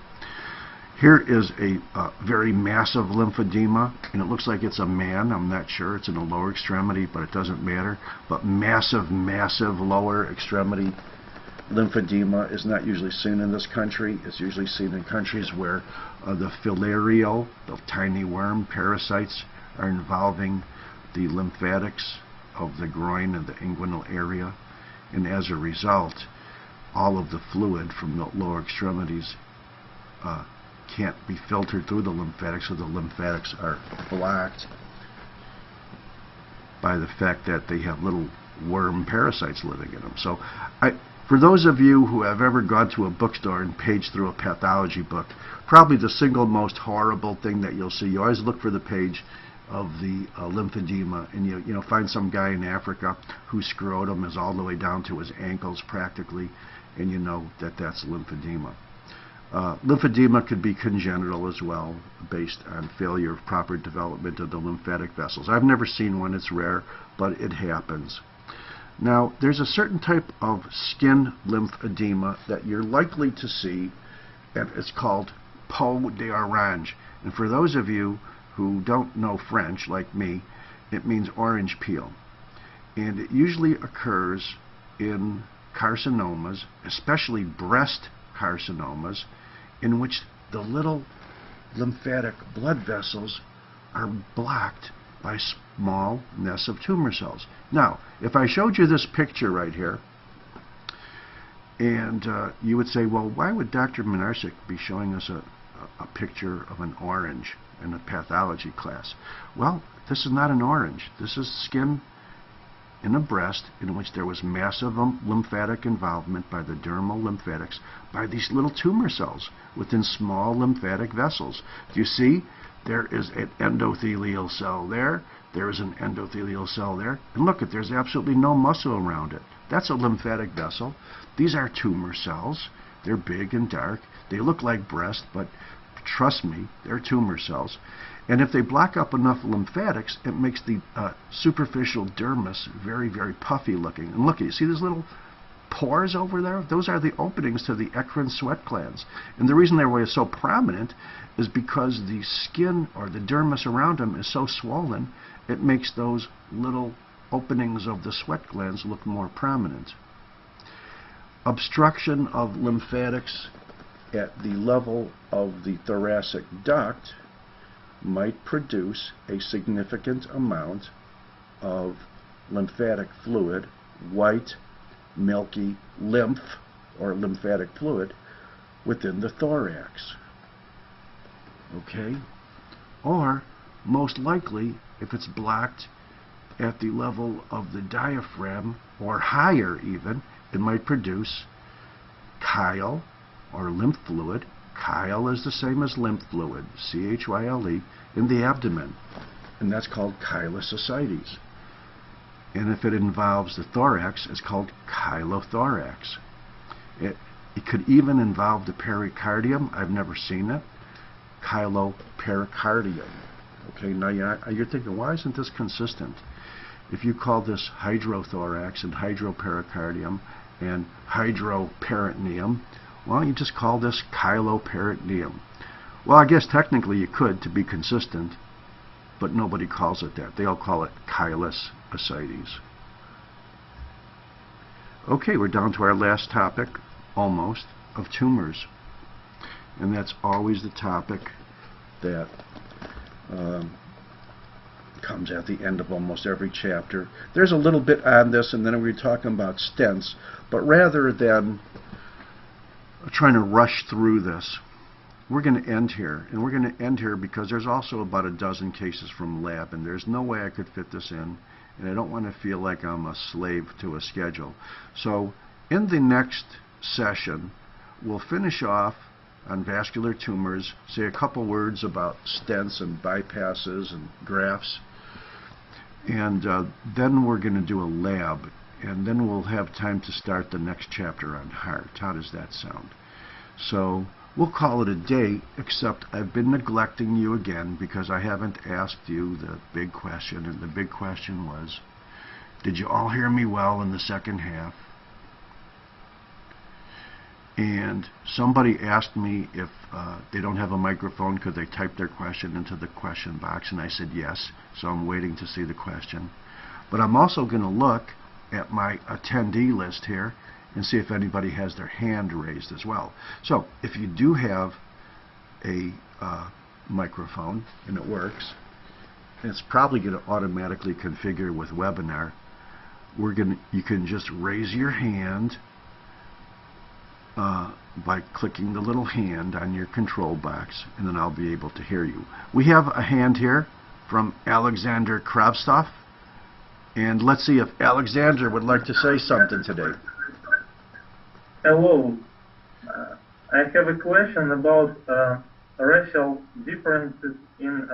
Here is a very massive lymphedema, and it looks like it's a man. I'm not sure. It's in the lower extremity, but it doesn't matter. But massive, massive lower extremity lymphedema is not usually seen in this country. It's usually seen in countries where the filarial, the tiny worm parasites, are involving the lymphatics of the groin and the inguinal area, and as a result, all of the fluid from the lower extremities can't be filtered through the lymphatics, so the lymphatics are blocked by the fact that they have little worm parasites living in them. So for those of you who have ever gone to a bookstore and paged through a pathology book, probably the single most horrible thing that you'll see, you always look for the page of the lymphedema, and you find some guy in Africa whose scrotum is all the way down to his ankles practically, and you know that that's lymphedema. Lymphedema could be congenital as well, based on failure of proper development of the lymphatic vessels. I've never seen one, it's rare, but it happens. Now, there's a certain type of skin lymphedema that you're likely to see, and it's called peau d'orange. And for those of you who don't know French, like me, it means orange peel. And it usually occurs in carcinomas, especially breast carcinomas, in which the little lymphatic blood vessels are blocked by small nests of tumor cells. Now, if I showed you this picture right here, and you would say, well, why would Dr. Minarsik be showing us a picture of an orange in a pathology class? Well, this is not an orange. This is skin in a breast in which there was massive lymphatic involvement by the dermal lymphatics by these little tumor cells within small lymphatic vessels. Do you see? There is an endothelial cell there. There is an endothelial cell there. And look, there's absolutely no muscle around it. That's a lymphatic vessel. These are tumor cells. They're big and dark. They look like breast, but trust me, they're tumor cells. And if they block up enough lymphatics, it makes the superficial dermis very, very puffy looking. And look, you see these little pores over there? Those are the openings to the eccrine sweat glands. And the reason they were so prominent is because the skin or the dermis around them is so swollen, it makes those little openings of the sweat glands look more prominent. Obstruction of lymphatics at the level of the thoracic duct might produce a significant amount of lymphatic fluid, white, milky lymph or lymphatic fluid within the thorax. Okay? Or, most likely, if it's blocked at the level of the diaphragm or higher even, it might produce chyle or lymph fluid. Chyle is the same as lymph fluid, C-H-Y-L-E, in the abdomen, and that's called chylosocites. And if it involves the thorax, it's called chylothorax. It could even involve the pericardium. I've never seen it. Chylopericardium. Okay, now you're thinking, why isn't this consistent? If you call this hydrothorax and hydropericardium and hydroperitoneum, well, you just call this chyloperitoneum. Well, I guess technically you could to be consistent, but nobody calls it that. They all call it chylosocites. Okay, we're down to our last topic, almost, of tumors. And that's always the topic that comes at the end of almost every chapter. There's a little bit on this, and then we're talking about stents, but rather than trying to rush through this, we're going to end here. And we're going to end here because there's also about a dozen cases from lab, and there's no way I could fit this in, and I don't want to feel like I'm a slave to a schedule. So in the next session, we'll finish off on vascular tumors, say a couple words about stents and bypasses and grafts, and then we're going to do a lab, and then we'll have time to start the next chapter on heart. How does that sound? So we'll call it a day, except I've been neglecting you again because I haven't asked you the big question, and the big question was, did you all hear me well in the second half? And somebody asked me if they don't have a microphone, could they type their question into the question box, and I said yes, so I'm waiting to see the question. But I'm also going to look at my attendee list here and see if anybody has their hand raised as well. So if you do have a microphone and it works, and it's probably going to automatically configure with webinar, you can just raise your hand by clicking the little hand on your control box, and then I'll be able to hear you. We have a hand here from Alexander Kravstov, and let's see if Alexander would like to say something today. Hello. I have a question about racial differences in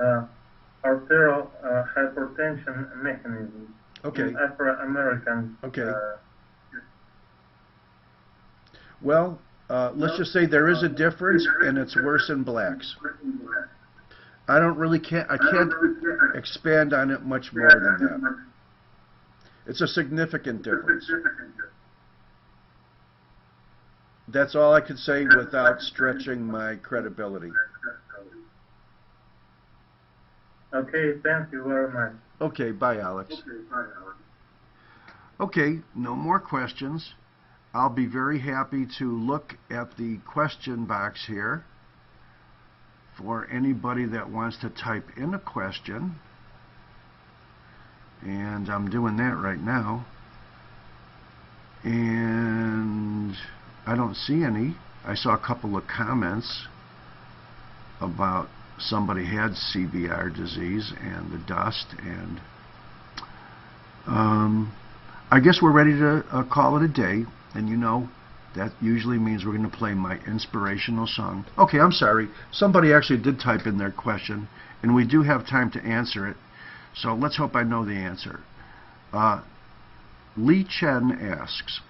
arterial hypertension mechanisms in Afro-American. Okay. Well, let's just say there is a difference, and it's worse in blacks. I can't expand on it much more than that. It's a significant difference. That's all I could say without stretching my credibility. Okay, thank you very much. Okay, bye, Alex. Okay, no more questions. I'll be very happy to look at the question box here for anybody that wants to type in a question. And I'm doing that right now. And I don't see any. I saw a couple of comments about somebody had CBR disease and the dust, and I guess we're ready to call it a day. And you know, that usually means we're going to play my inspirational song. Okay, I'm sorry. Somebody actually did type in their question, and we do have time to answer it. So let's hope I know the answer. Lee Chen asks,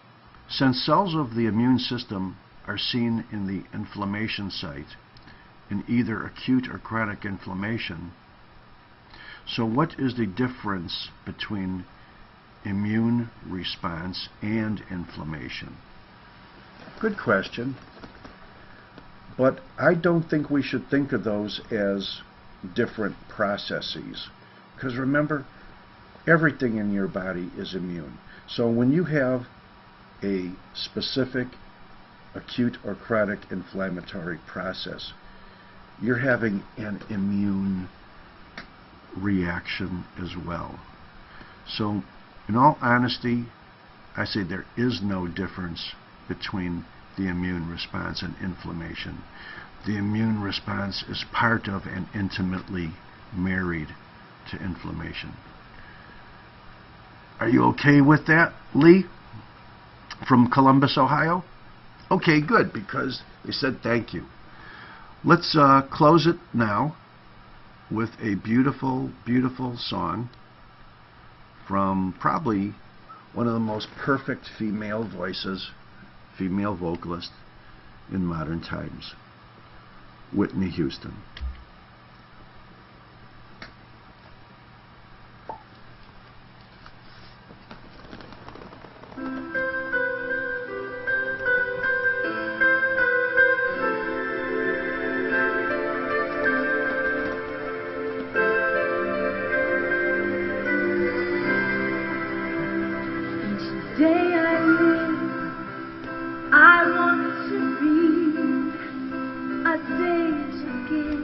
since cells of the immune system are seen in the inflammation site in either acute or chronic inflammation, so what is the difference between immune response and inflammation? Good question. But I don't think we should think of those as different processes. Because remember, everything in your body is immune. So when you have a specific acute or chronic inflammatory process, you're having an immune reaction as well. So in all honesty, I say there is no difference between the immune response and inflammation. The immune response is part of and intimately married to inflammation. Are you okay with that, Lee? From Columbus, Ohio? Okay, good, because they said thank you. Let's close it now with a beautiful, beautiful song from probably one of the most perfect female voices, female vocalist in modern times, Whitney Houston. Day I live, I want to be a day to give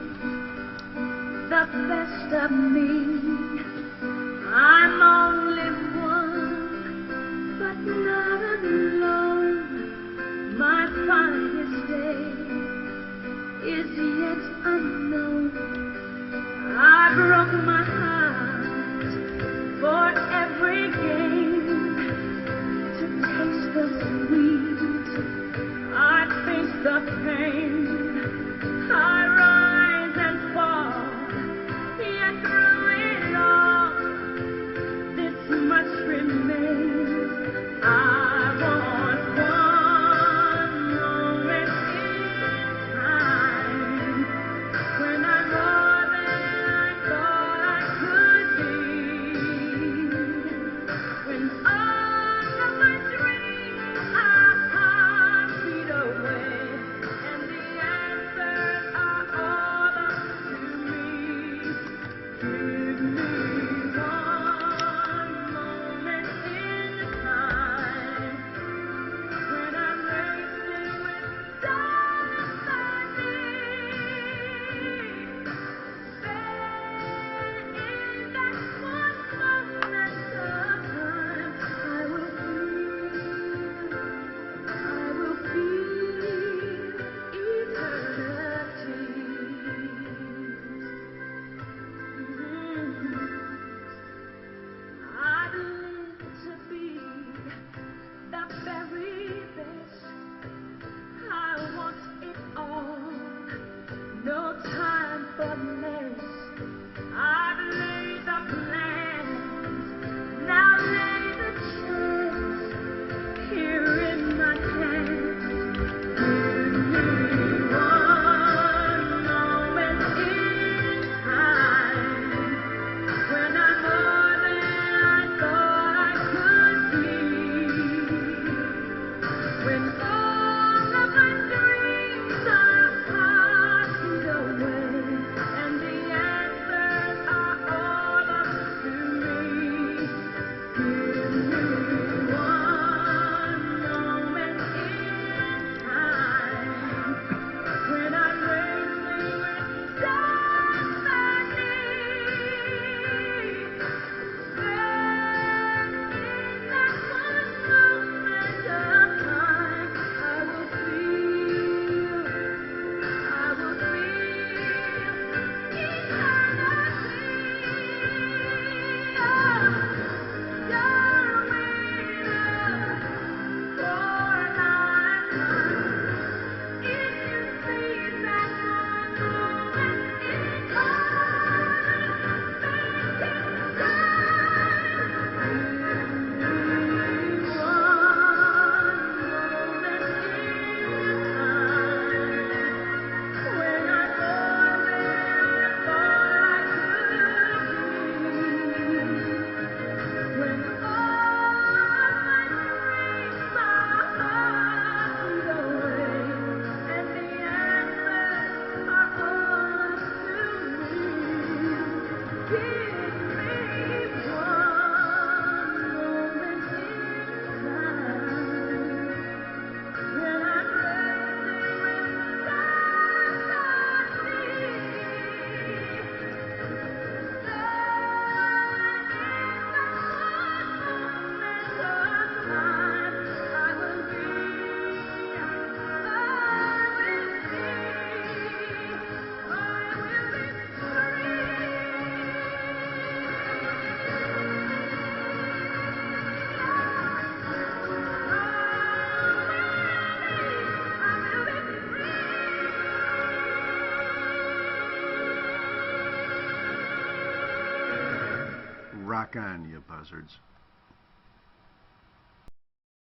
rock on, you buzzards.